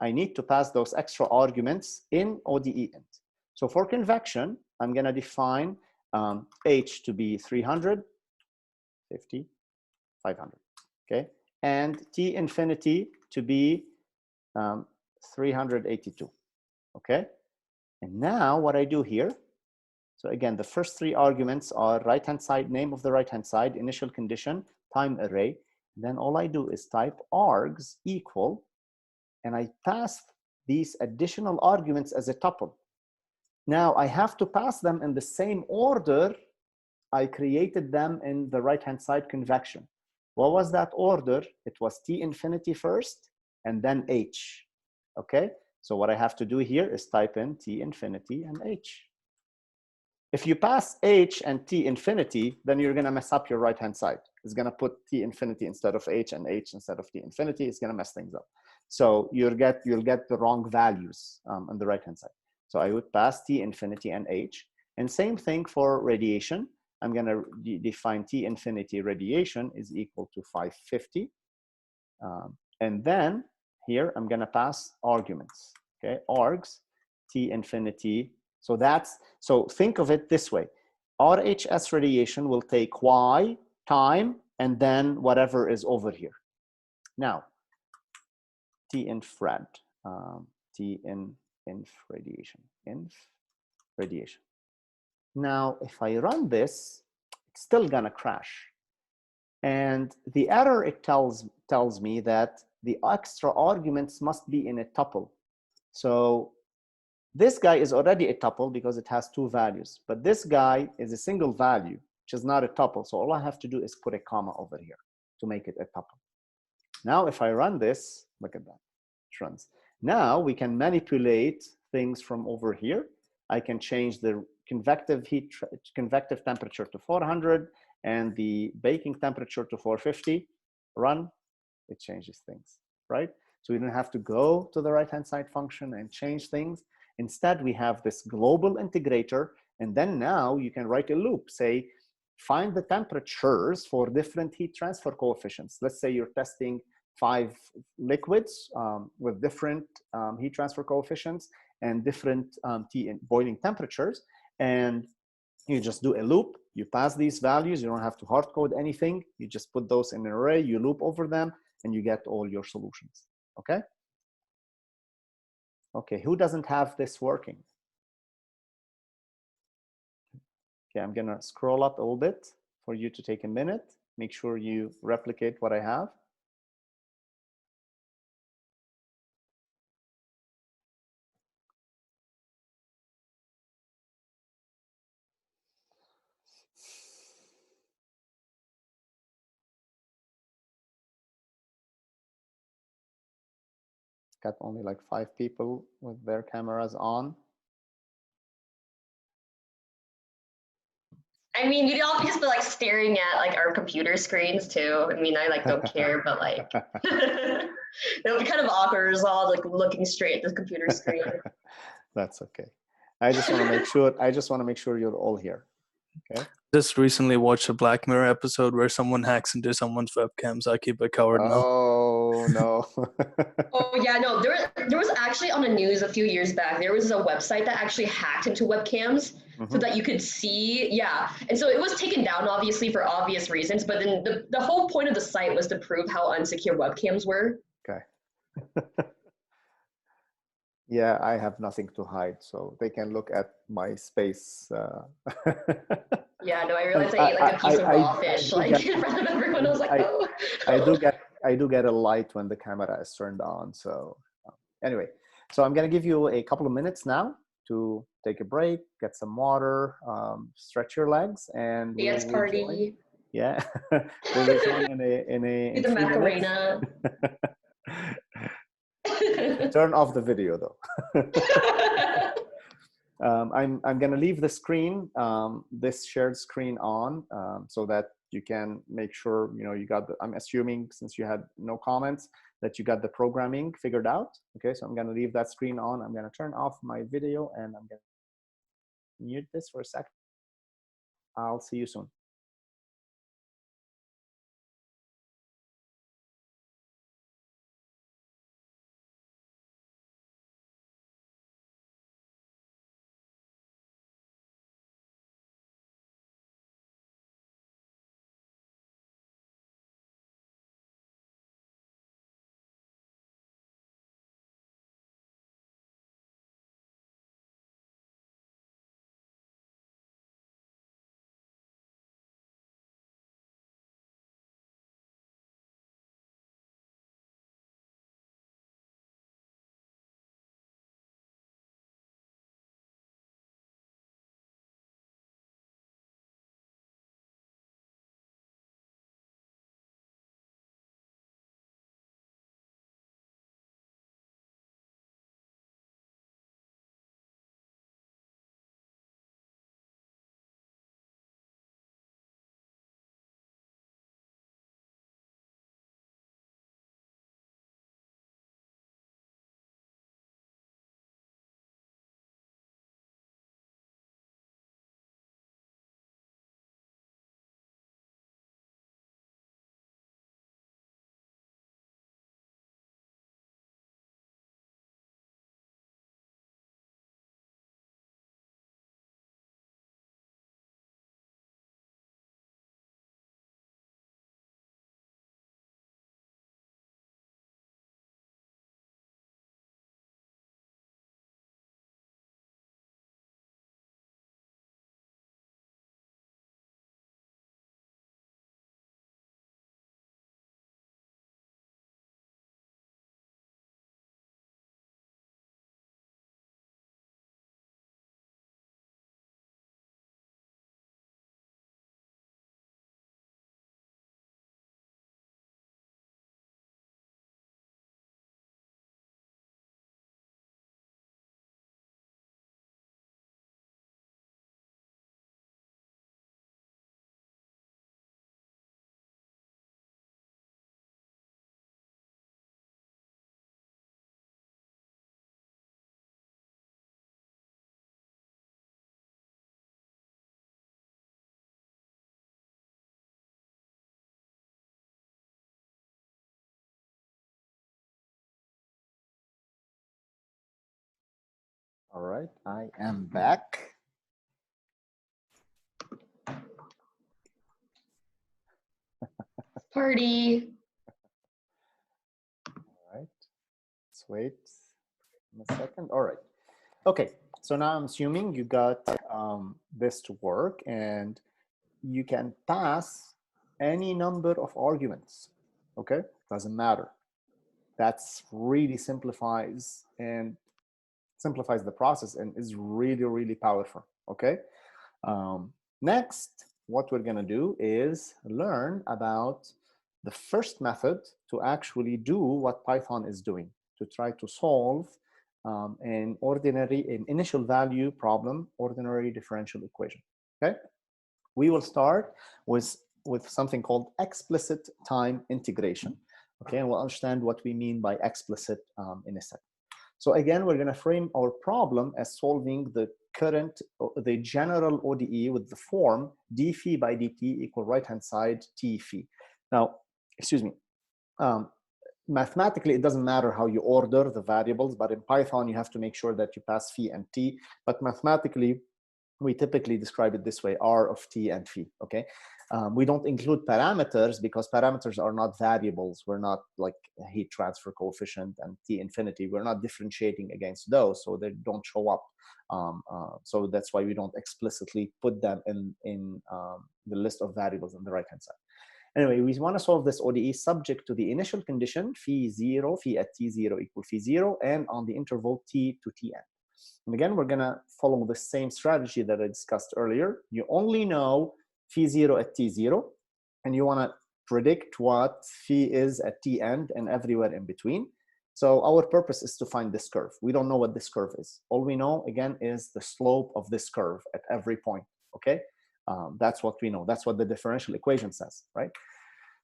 I need to pass those extra arguments in ODEint. So for convection, I'm gonna define h to be 300, 50, 500, okay? And t infinity to be 382, okay? And now what I do here, so again, the first 3 arguments are right-hand side, name of the right-hand side, initial condition, time array. And then all I do is type args equal, and I pass these additional arguments as a tuple. Now I have to pass them in the same order I created them in the right-hand side convection. What was that order? It was t infinity first and then h, okay? So what I have to do here is type in t infinity and h. If you pass h and t infinity, then you're gonna mess up your right-hand side. It's gonna put t infinity instead of h and h instead of t infinity. It's gonna mess things up. So you'll get the wrong values on the right-hand side. So I would pass t infinity and h. And same thing for radiation. I'm going to define T infinity radiation is equal to 550. And then here, I'm going to pass arguments, okay? Args, T infinity. So think of it this way. RHS radiation will take Y, time, and then whatever is over here. Now, T infrared, T inf radiation. Now, if I run this, it's still gonna crash. And the error it tells me that the extra arguments must be in a tuple. So this guy is already a tuple because it has 2 values, but this guy is a single value, which is not a tuple. So all I have to do is put a comma over here to make it a tuple. Now, if I run this, look at that, it runs. Now we can manipulate things from over here. I can change the convective temperature to 400 and the baking temperature to 450. Run, it changes things, right? So we don't have to go to the right-hand side function and change things. Instead, we have this global integrator, and then now you can write a loop, say, find the temperatures for different heat transfer coefficients. Let's say you're testing 5 liquids with different heat transfer coefficients and different boiling temperatures, and you just do a loop. You pass these values. You don't have to hard code anything. You just put those in an array, you loop over them, and you get all your solutions, okay? Okay, who doesn't have this working? Okay, I'm gonna scroll up a little bit for you to take a minute. Make sure you replicate what I have. Got only like 5 people with their cameras on. I mean, you'd all just be like staring at like our computer screens too. I mean, I like don't care, but like it'll be kind of awkward as all like looking straight at the computer screen. That's okay. I just want to make sure. I just want to make sure you're all here. Okay. Just recently watched a Black Mirror episode where someone hacks into someone's webcam, so I keep it covered now. Oh no. Oh yeah, no, there was actually on the news a few years back, there was a website that actually hacked into webcams so that you could see, yeah. And so it was taken down obviously for obvious reasons, but then the whole point of the site was to prove how unsecure webcams were. Okay. Yeah, I have nothing to hide, so they can look at my space. Yeah, no, I realized I ate like a piece of raw fish like in front of everyone. I was like, oh. I do get a light when the camera is turned on. So anyway, so I'm gonna give you a couple of minutes now to take a break, get some water, stretch your legs, and dance party. Yeah, we'll rejoin in a the Macarena. Turn off the video though. I'm gonna leave the screen, this shared screen on, so that you can make sure you got the. I'm assuming since you had no comments that you got the programming figured out. Okay, so I'm gonna leave that screen on. I'm gonna turn off my video and I'm gonna mute this for a second. I'll see you soon. All right, I am back. Party. All right, let's wait a second. All right. Okay, so now I'm assuming you got this to work, and you can pass any number of arguments. Okay, doesn't matter. That's really simplifies the process and is really, really powerful. Okay. Next, what we're gonna do is learn about the first method to actually do what Python is doing, to try to solve an initial value problem, ordinary differential equation. Okay. We will start with something called explicit time integration. Okay, and we'll understand what we mean by explicit in a second. So again, we're going to frame our problem as solving the general ODE with the form d phi by dt equal right-hand side t phi. Now, excuse me, mathematically, it doesn't matter how you order the variables, but in Python, you have to make sure that you pass phi and t. But mathematically, we typically describe it this way, r of t and phi, okay? We don't include parameters because parameters are not variables. We're not like heat transfer coefficient and t infinity. We're not differentiating against those, so they don't show up. So that's why we don't explicitly put them in the list of variables on the right-hand side. Anyway, we want to solve this ODE subject to the initial condition, phi at t0 equal phi 0, and on the interval t to tn. And again, we're going to follow the same strategy that I discussed earlier. You only know phi 0 at t0, and you want to predict what phi is at t end and everywhere in between. So our purpose is to find this curve. We don't know what this curve is. All we know, again, is the slope of this curve at every point, okay? That's what we know. That's what the differential equation says, right?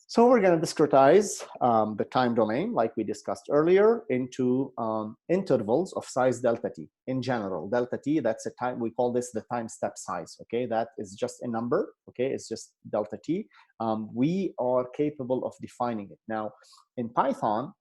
So we're going to discretize the time domain, like we discussed earlier, into intervals of size delta t. In general, delta t, that's a time, we call this the time step size, okay? That is just a number, okay? It's just delta t. We are capable of defining it. Now, in Python,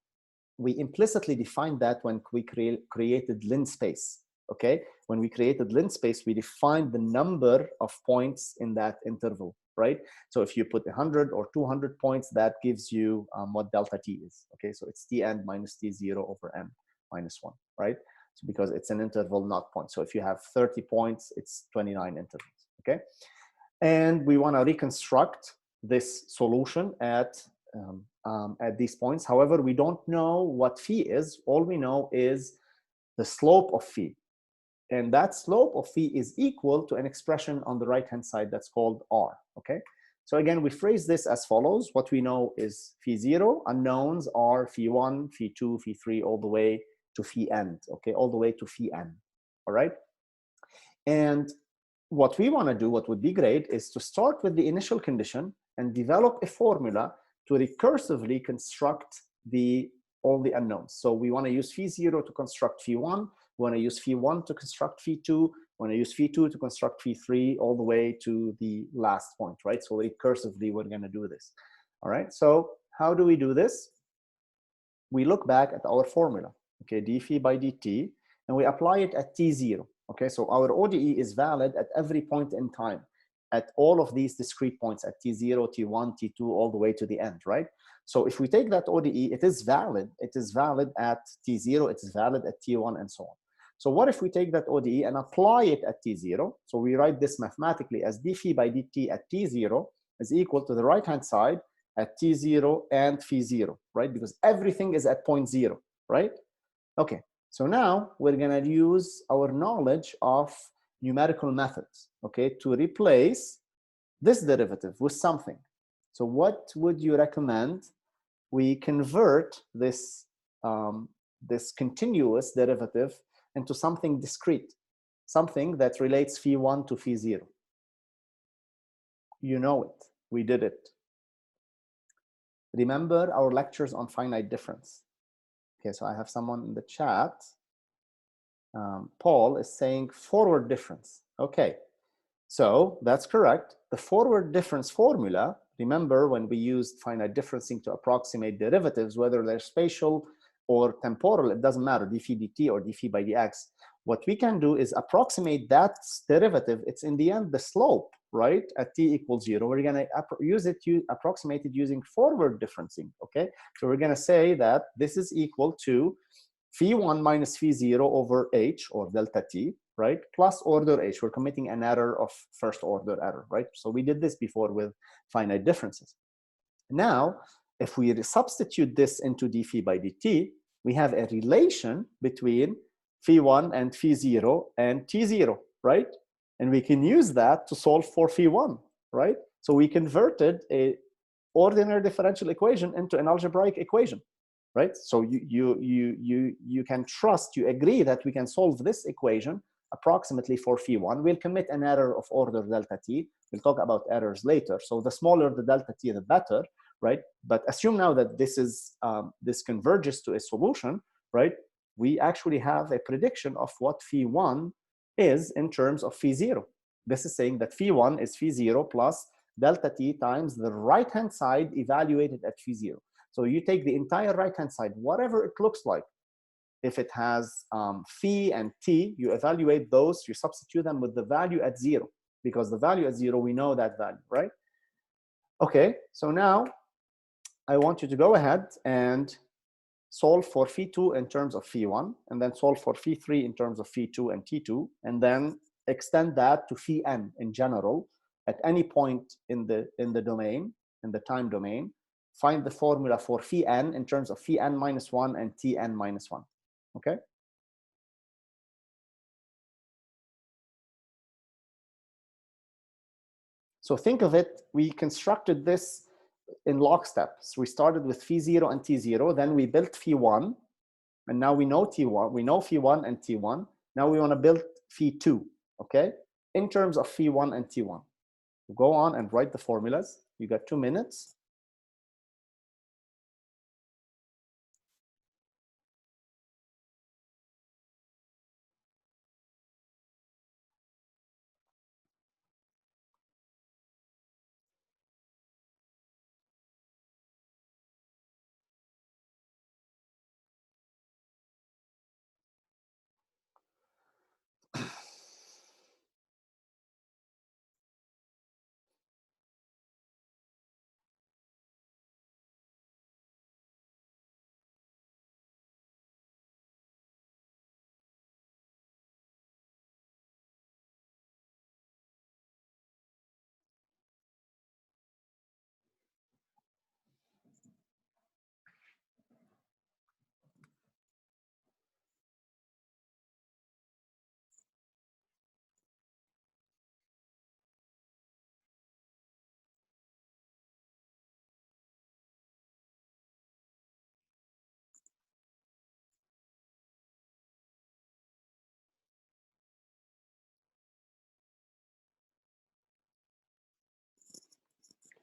we implicitly defined that when we created linspace, okay? When we created linspace, we defined the number of points in that interval, right? So if you put 100 or 200 points, that gives you what delta t is, okay? So it's t n minus t0 over n minus 1, right? So because it's an interval, not points. So if you have 30 points, it's 29 intervals, okay? And we want to reconstruct this solution at these points. However, we don't know what phi is. All we know is the slope of phi. And that slope of phi is equal to an expression on the right-hand side that's called r, okay? So again, we phrase this as follows. What we know is phi 0. Unknowns are phi 1, phi 2, phi 3, all the way to phi end, okay? All the way to phi n, all right? And what we want to do, what would be great, is to start with the initial condition and develop a formula to recursively construct all the unknowns. So we want to use phi 0 to construct phi 1. We want to use phi 1 to construct phi 2. We want to use phi 2 to construct phi 3, all the way to the last point, right? So recursively, we're going to do this. All right. So how do we do this? We look back at our formula, okay, d phi by dt, and we apply it at t0. Okay, so our ODE is valid at every point in time, at all of these discrete points, at t0, t1, t2, all the way to the end, right? So if we take that ODE, it is valid. It is valid at t0, it is valid at t1, and so on. So what if we take that ODE and apply it at t0? So we write this mathematically as d phi by dt at t0 is equal to the right-hand side at t0 and phi 0, right? Because everything is at point 0, right? Okay, so now we're going to use our knowledge of numerical methods, okay, to replace this derivative with something. So what would you recommend we convert this, this continuous derivative into something discrete, something that relates phi 1 to phi 0? You know it. We did it. Remember our lectures on finite difference. Okay, so I have someone in the chat. Paul is saying forward difference. Okay, so that's correct. The forward difference formula, remember when we used finite differencing to approximate derivatives, whether they're spatial or temporal, it doesn't matter, d phi dt or d phi by dx. what we can do is approximate that derivative. It's in the end the slope, right? At t equals 0. We're going to approximate it using forward differencing, okay? So we're going to say that this is equal to phi1 minus phi0 over h, or delta t, right? Plus order h. We're committing an error of first order error, right? So we did this before with finite differences. Now, if we substitute this into d phi by dt, we have a relation between phi1 and phi0 and t0, right? And we can use that to solve for phi1, right? So we converted a ordinary differential equation into an algebraic equation, right? So you can trust, you agree that we can solve this equation approximately for phi1. We'll commit an error of order delta t. We'll talk about errors later. So the smaller the delta t, the better, right? But assume now that this is this converges to a solution, right? We actually have a prediction of what phi1 is in terms of phi0. This is saying that phi1 is phi0 plus delta t times the right-hand side evaluated at phi0. So you take the entire right-hand side, whatever it looks like. If it has phi and t, you evaluate those, you substitute them with the value at 0, because the value at 0, we know that value, right? Okay, so now I want you to go ahead and solve for phi2 in terms of phi1, and then solve for phi3 in terms of phi2 and t2, and then extend that to phi n in general at any point in the domain, in the time domain. Find the formula for phi n in terms of phi n minus 1 and tn minus 1. Okay? So think of it, we constructed this in lockstep. So we started with phi0 and t0, then we built phi1, and now we know t1, we know phi1 and t1. Now we want to build phi2, okay? In terms of phi1 and t1. Go on and write the formulas. You got 2 minutes.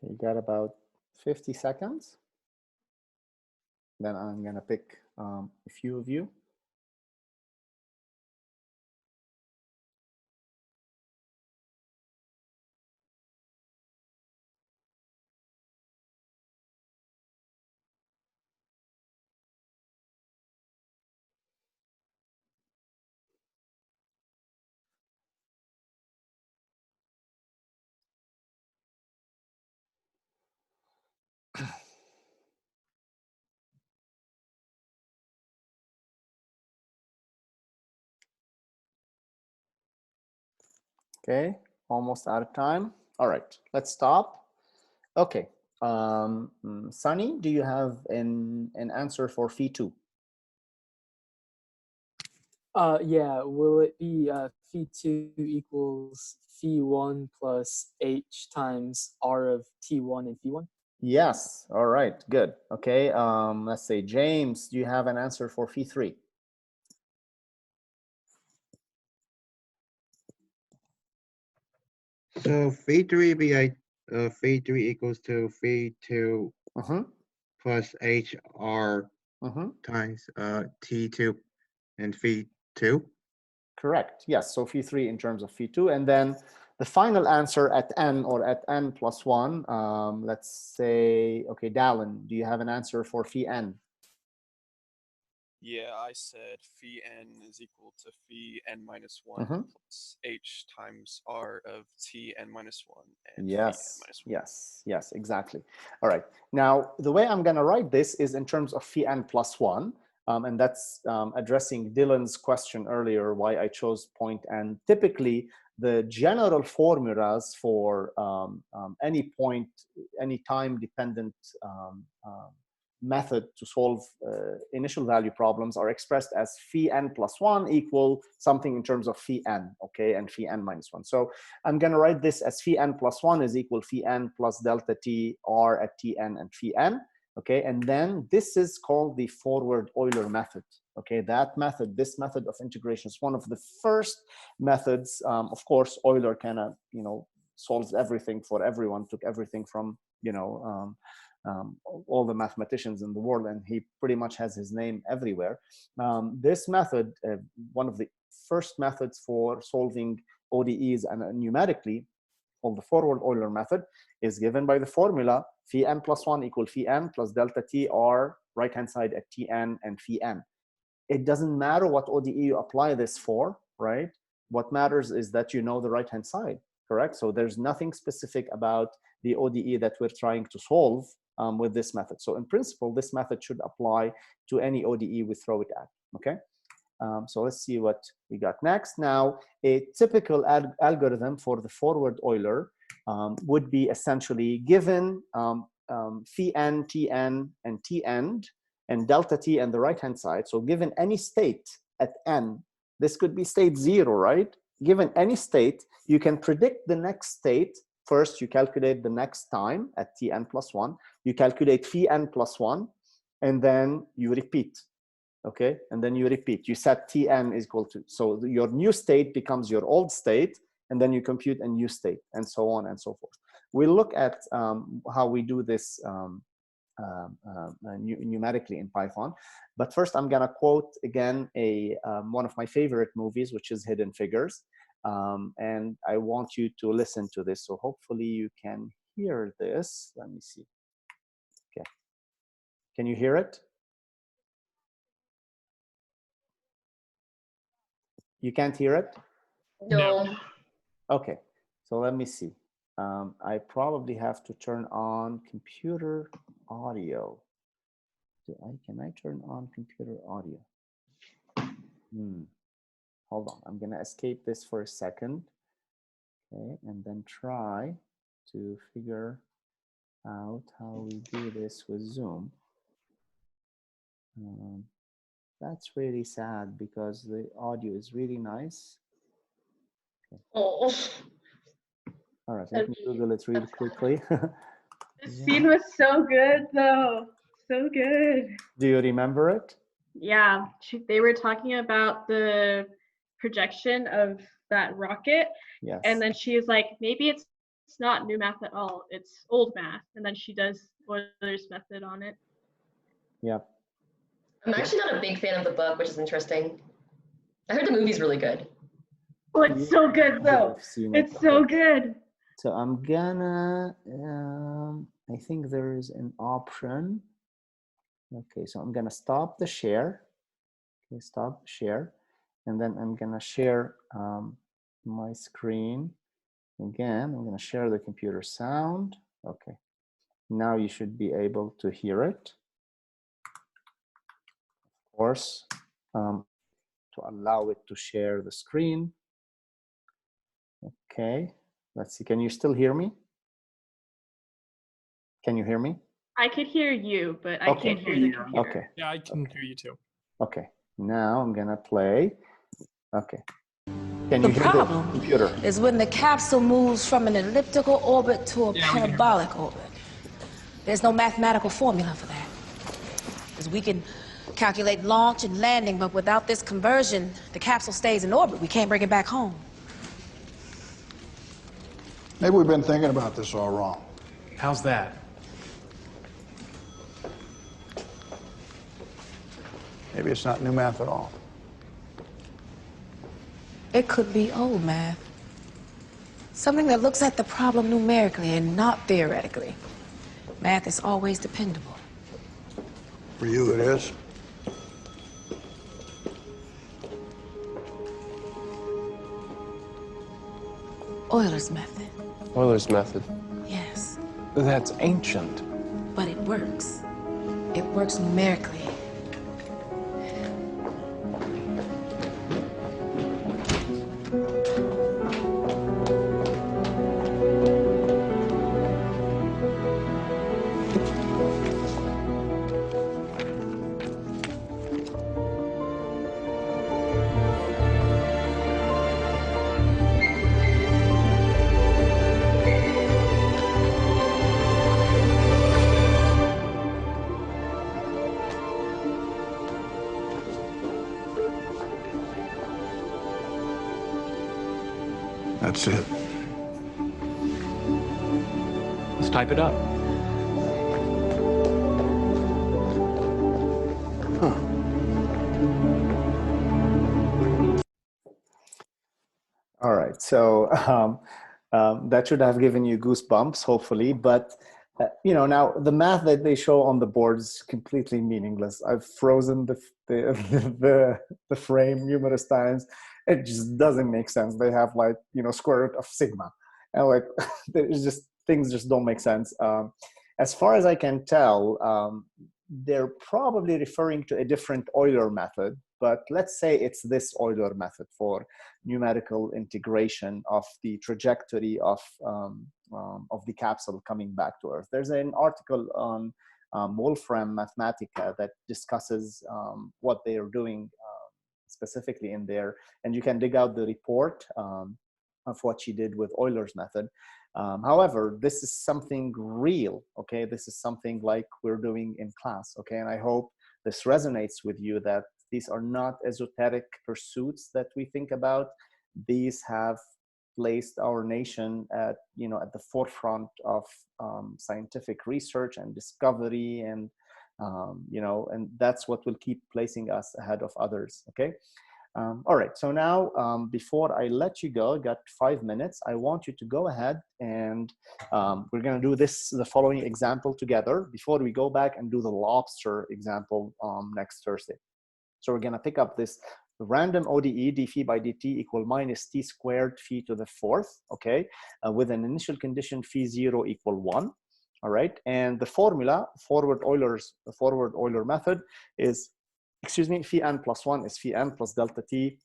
You got about 50 seconds. Then I'm going to pick a few of you. Okay, almost out of time. All right, let's stop. Okay, Sunny, do you have an answer for phi2? Yeah, will it be phi2 equals phi1 plus h times r of t1 and phi1? Yes, all right, good. Okay, let's say James, do you have an answer for phi3? So phi3 phi3 equals to phi2 plus hr times t2 and phi2. Correct. Yes. So phi3 in terms of phi2, and then the final answer at n, or at n plus 1. Let's say, okay, Dallin, do you have an answer for phi n? Yeah, I said phi n is equal to phi n minus 1 Mhm. plus h times r of t n minus 1 and phi n Yes, minus 1. yes, exactly. All right. Now, the way I'm going to write this is in terms of phi n plus 1, and that's addressing Dylan's question earlier, why I chose point n. Typically, the general formulas for any point, any time-dependent method to solve initial value problems are expressed as phi n plus 1 equal something in terms of phi n, okay, and phi n minus 1. So I'm going to write this as phi n plus 1 is equal phi n plus delta t r at tn and phi n, okay, and then this is called the forward Euler method, okay. That method, this method of integration is one of the first methods. Of course, Euler kind of, you know, solves everything for everyone, took everything from, you know, all the mathematicians in the world, and he pretty much has his name everywhere. This method, one of the first methods for solving ODEs and numerically, called the forward Euler method, is given by the formula phi n plus 1 equal phi n plus delta t r right hand side at tn and phi n. It doesn't matter what ODE you apply this for, right? What matters is that you know the right hand side, correct? So there's nothing specific about the ODE that we're trying to solve with this method. So in principle, this method should apply to any ODE we throw it at, okay? So let's see what we got next. Now, a typical algorithm for the forward Euler would be essentially given phi n, tn, and t end, and delta t and the right-hand side. So given any state at n, this could be state 0, right? Given any state, you can predict the next state. First, you calculate the next time at tn plus 1. You calculate phi n plus 1, and then you repeat, okay? And then you repeat. You set tn is equal to, so your new state becomes your old state, and then you compute a new state, and so on and so forth. We'll look at how we do this numerically in Python. But first, I'm going to quote again one of my favorite movies, which is Hidden Figures. And I want you to listen to this. So hopefully you can hear this. Let me see. Okay. Can you hear it? You can't hear it? No. Okay. So let me see. I probably have to turn on computer audio. Can I turn on computer audio? Hold on. I'm going to escape this for a second. Okay. And then try to figure out how we do this with Zoom. That's really sad because the audio is really nice. Okay. Oh. All right, let me Google it really quickly. The scene was so good, though. So good. Do you remember it? Yeah, they were talking about the projection of that rocket. Yes. And then she is like, maybe it's not new math at all. It's old math. And then she does Euler's method on it. Yep. I'm actually not a big fan of the book, which is interesting. I heard the movie's really good. Oh, it's so good, though. It's so good. So I'm gonna, I think there is an option. Okay, so I'm gonna stop the share. Okay, stop share. And then I'm gonna share my screen. Again, I'm gonna share the computer sound. Okay, now you should be able to hear it. Of course, to allow it to share the screen. Okay, let's see, can you still hear me? Can you hear me? I could hear you, but I can't hear the computer. Okay. Yeah, I can hear you too. Okay, now I'm gonna play. Okay. Can you hear the computer? Is when the capsule moves from an elliptical orbit to a parabolic orbit. There's no mathematical formula for that. Because we can calculate launch and landing, but without this conversion, the capsule stays in orbit. We can't bring it back home. Maybe we've been thinking about this all wrong. How's that? Maybe it's not new math at all. It could be old math. Something that looks at the problem numerically and not theoretically. Math is always dependable. For you, it is. Euler's method. Euler's method. Yes. That's ancient. But it works. It works numerically. That's it. Let's type it up. All right, so that should have given you goosebumps, hopefully. But now the math that they show on the board is completely meaningless. I've frozen the frame numerous times. It just doesn't make sense. They have like square root of sigma, and like there's just things just don't make sense. As far as I can tell, they're probably referring to a different Euler method. But let's say it's this Euler method for numerical integration of the trajectory of the capsule coming back to Earth. There's an article on Wolfram Mathematica that discusses what they are doing specifically in there, and you can dig out the report of what she did with Euler's method. However, this is something real, okay? This is something like we're doing in class, okay? And I hope this resonates with you, that these are not esoteric pursuits that we think about. These have placed our nation at the forefront of scientific research and discovery, and and that's what will keep placing us ahead of others. Okay. All right. So now, before I let you go, I got 5 minutes. I want you to go ahead and we're going to do the following example together before we go back and do the lobster example next Thursday. So we're going to pick up this random ODE d phi by dt equal minus t squared phi to the fourth, okay, with an initial condition phi 0 equal 1. All right. And the formula, Forward Euler method is, phi n plus 1 is phi n plus delta t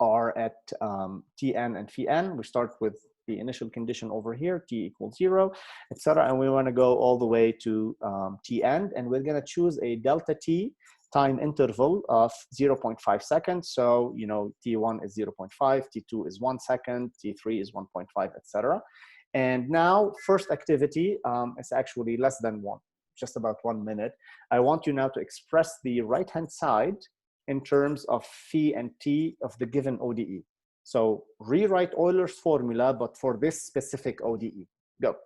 are at Tn and phi n. We start with the initial condition over here, t equals 0, etc. And we want to go all the way to Tn, and we're going to choose a delta t time interval of 0.5 seconds. So, T1 is 0.5, T2 is 1 second, T3 is 1.5, etc. And now, first activity is actually less than 1, just about 1 minute. I want you now to express the right-hand side in terms of phi and t of the given ODE. So rewrite Euler's formula, but for this specific ODE. Go.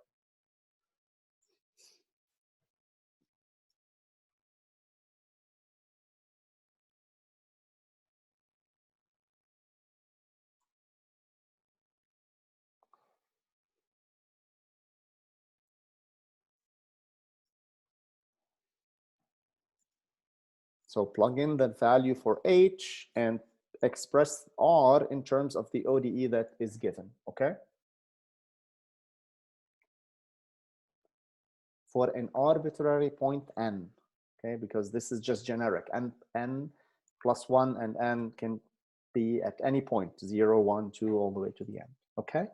So plug in that value for h and express r in terms of the ODE that is given, okay? For an arbitrary point n, okay? Because this is just generic. n plus 1 and n can be at any point, 0, 1, 2, all the way to the end, okay?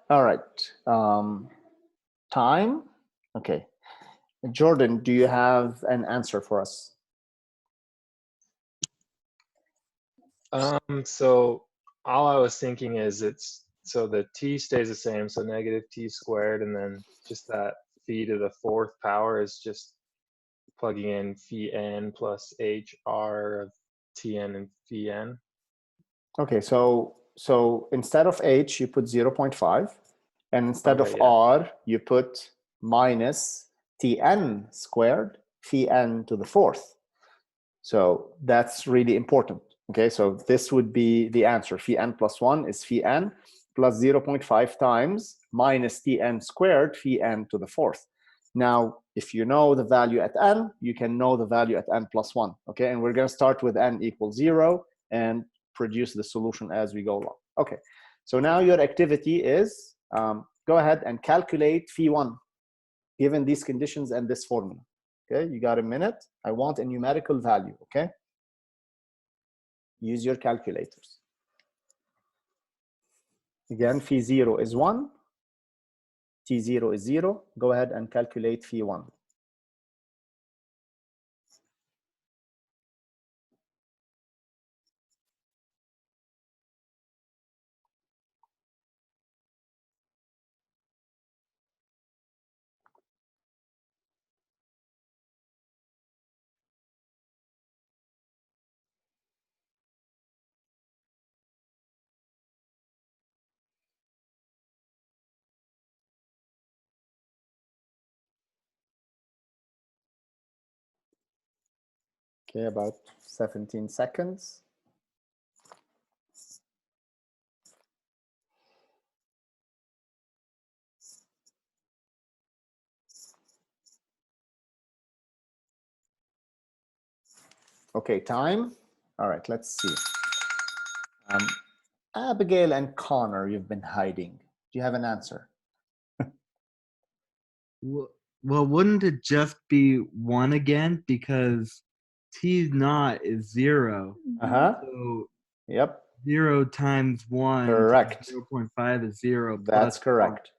All right, time, okay. Jordan, do you have an answer for us? So all I was thinking is so the t stays the same, so negative t squared, and then just that phi to the fourth power is just plugging in phi n plus hr of tn and phi n. Okay, so instead of h, you put 0.5. And instead of r, you put minus Tn squared phi n to the fourth. So that's really important. Okay, so this would be the answer. Phi n plus 1 is phi n plus 0.5 times minus Tn squared phi n to the fourth. Now, if you know the value at n, you can know the value at n plus 1. Okay, and we're going to start with n equals 0 and produce the solution as we go along. Okay, so now your activity is go ahead and calculate phi 1 given these conditions and this formula. Okay, you got a minute? I want a numerical value, okay? Use your calculators. Again, phi 0 is 1, T0 is 0. Go ahead and calculate phi 1. Okay, about 17 seconds. Okay, time. All right, let's see. Abigail and Connor, you've been hiding. Do you have an answer? Well, wouldn't it just be 1 again? Because T naught is 0. So yep. 0 times 1 Correct. 0.5 is 0. That's correct.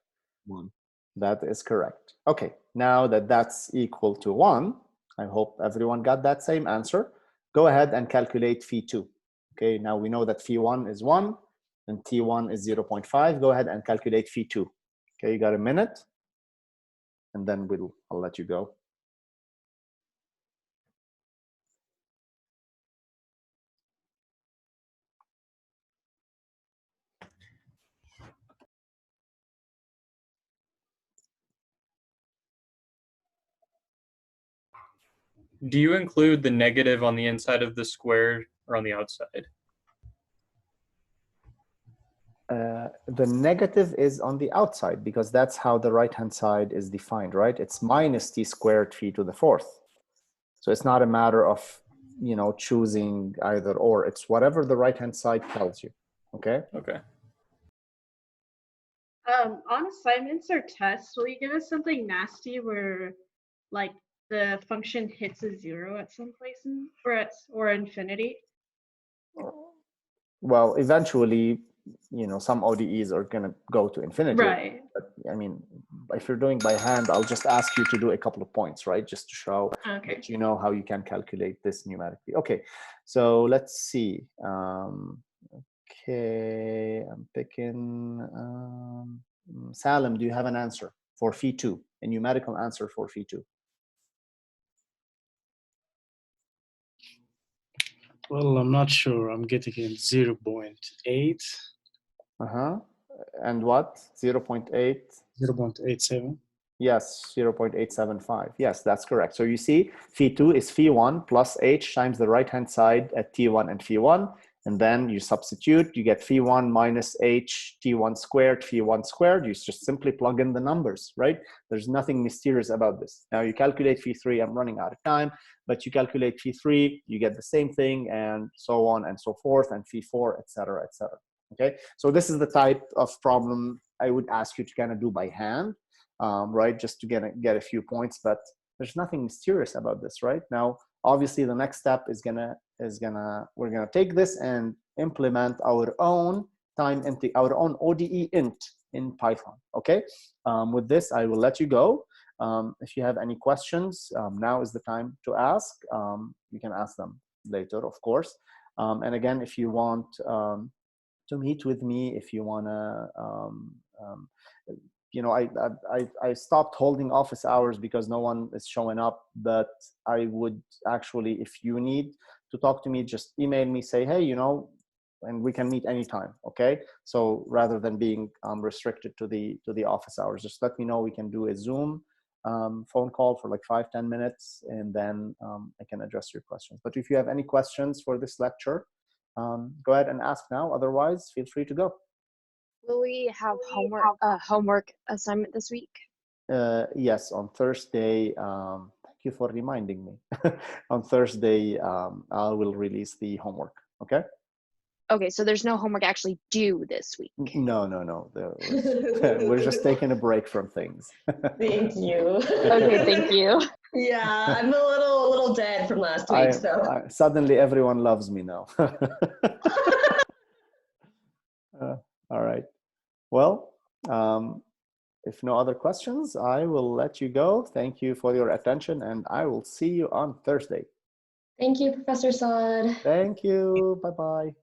1. That is correct. Okay, now that that's equal to 1, I hope everyone got that same answer. Go ahead and calculate phi 2. Okay, now we know that phi 1 is 1 and T1 is 0.5. Go ahead and calculate phi 2. Okay, you got a minute, and then I'll let you go. Do you include the negative on the inside of the square or on the outside? The negative is on the outside because that's how the right-hand side is defined, right? It's minus T squared phi to the fourth. So it's not a matter of, you know, choosing either or. It's whatever the right-hand side tells you, okay? Okay. On assignments or tests, will you give us something nasty where, like, the function hits a 0 at some place or infinity? Well, eventually, you know, some ODEs are going to go to infinity. Right. But, I mean, if you're doing by hand, I'll just ask you to do a couple of points, right? Just to show that you know how you can calculate this numerically. Okay, so let's see. Okay, I'm picking Salim. Do you have an answer for phi 2? A numerical answer for phi 2? Well, I'm not sure. I'm getting in 0.8. And what? 0.8? 0.87. Yes, 0.875. Yes, that's correct. So you see, phi 2 is phi 1 plus h times the right-hand side at T1 and phi 1. And then you substitute, you get phi 1 minus h T1 squared, phi 1 squared. You just simply plug in the numbers, right? There's nothing mysterious about this. Now you calculate phi 3, I'm running out of time, but you calculate phi 3, you get the same thing, and so on and so forth, and phi 4, etc., etc. Okay, so this is the type of problem I would ask you to kind of do by hand, right? Just to get a few points, but there's nothing mysterious about this, right? Now, obviously, the next step we're gonna take this and implement our own our own ODE int in Python. Okay, with this, I will let you go. If you have any questions, now is the time to ask. You can ask them later, of course. And again, if you want to meet with me, if you wanna, you know, I stopped holding office hours because no one is showing up, but I would actually, if you need to talk to me, just email me, say, hey, you know, and we can meet anytime. Okay, so rather than being restricted to the office hours, just let me know. We can do a Zoom phone call for like 5-10 minutes, and then I can address your questions. But if you have any questions for this lecture, go ahead and ask now. Otherwise, feel free to go. Will we have homework assignment this week? Yes, on Thursday. Thank you for reminding me. On Thursday, I will release the homework. Okay. Okay, so there's no homework actually due this week. No. We're just taking a break from things. Thank you. Okay, thank you. Yeah, I'm a little dead from last week. Suddenly, everyone loves me now. All right. Well, if no other questions, I will let you go. Thank you for your attention, and I will see you on Thursday. Thank you, Professor Saad. Thank you. Bye-bye.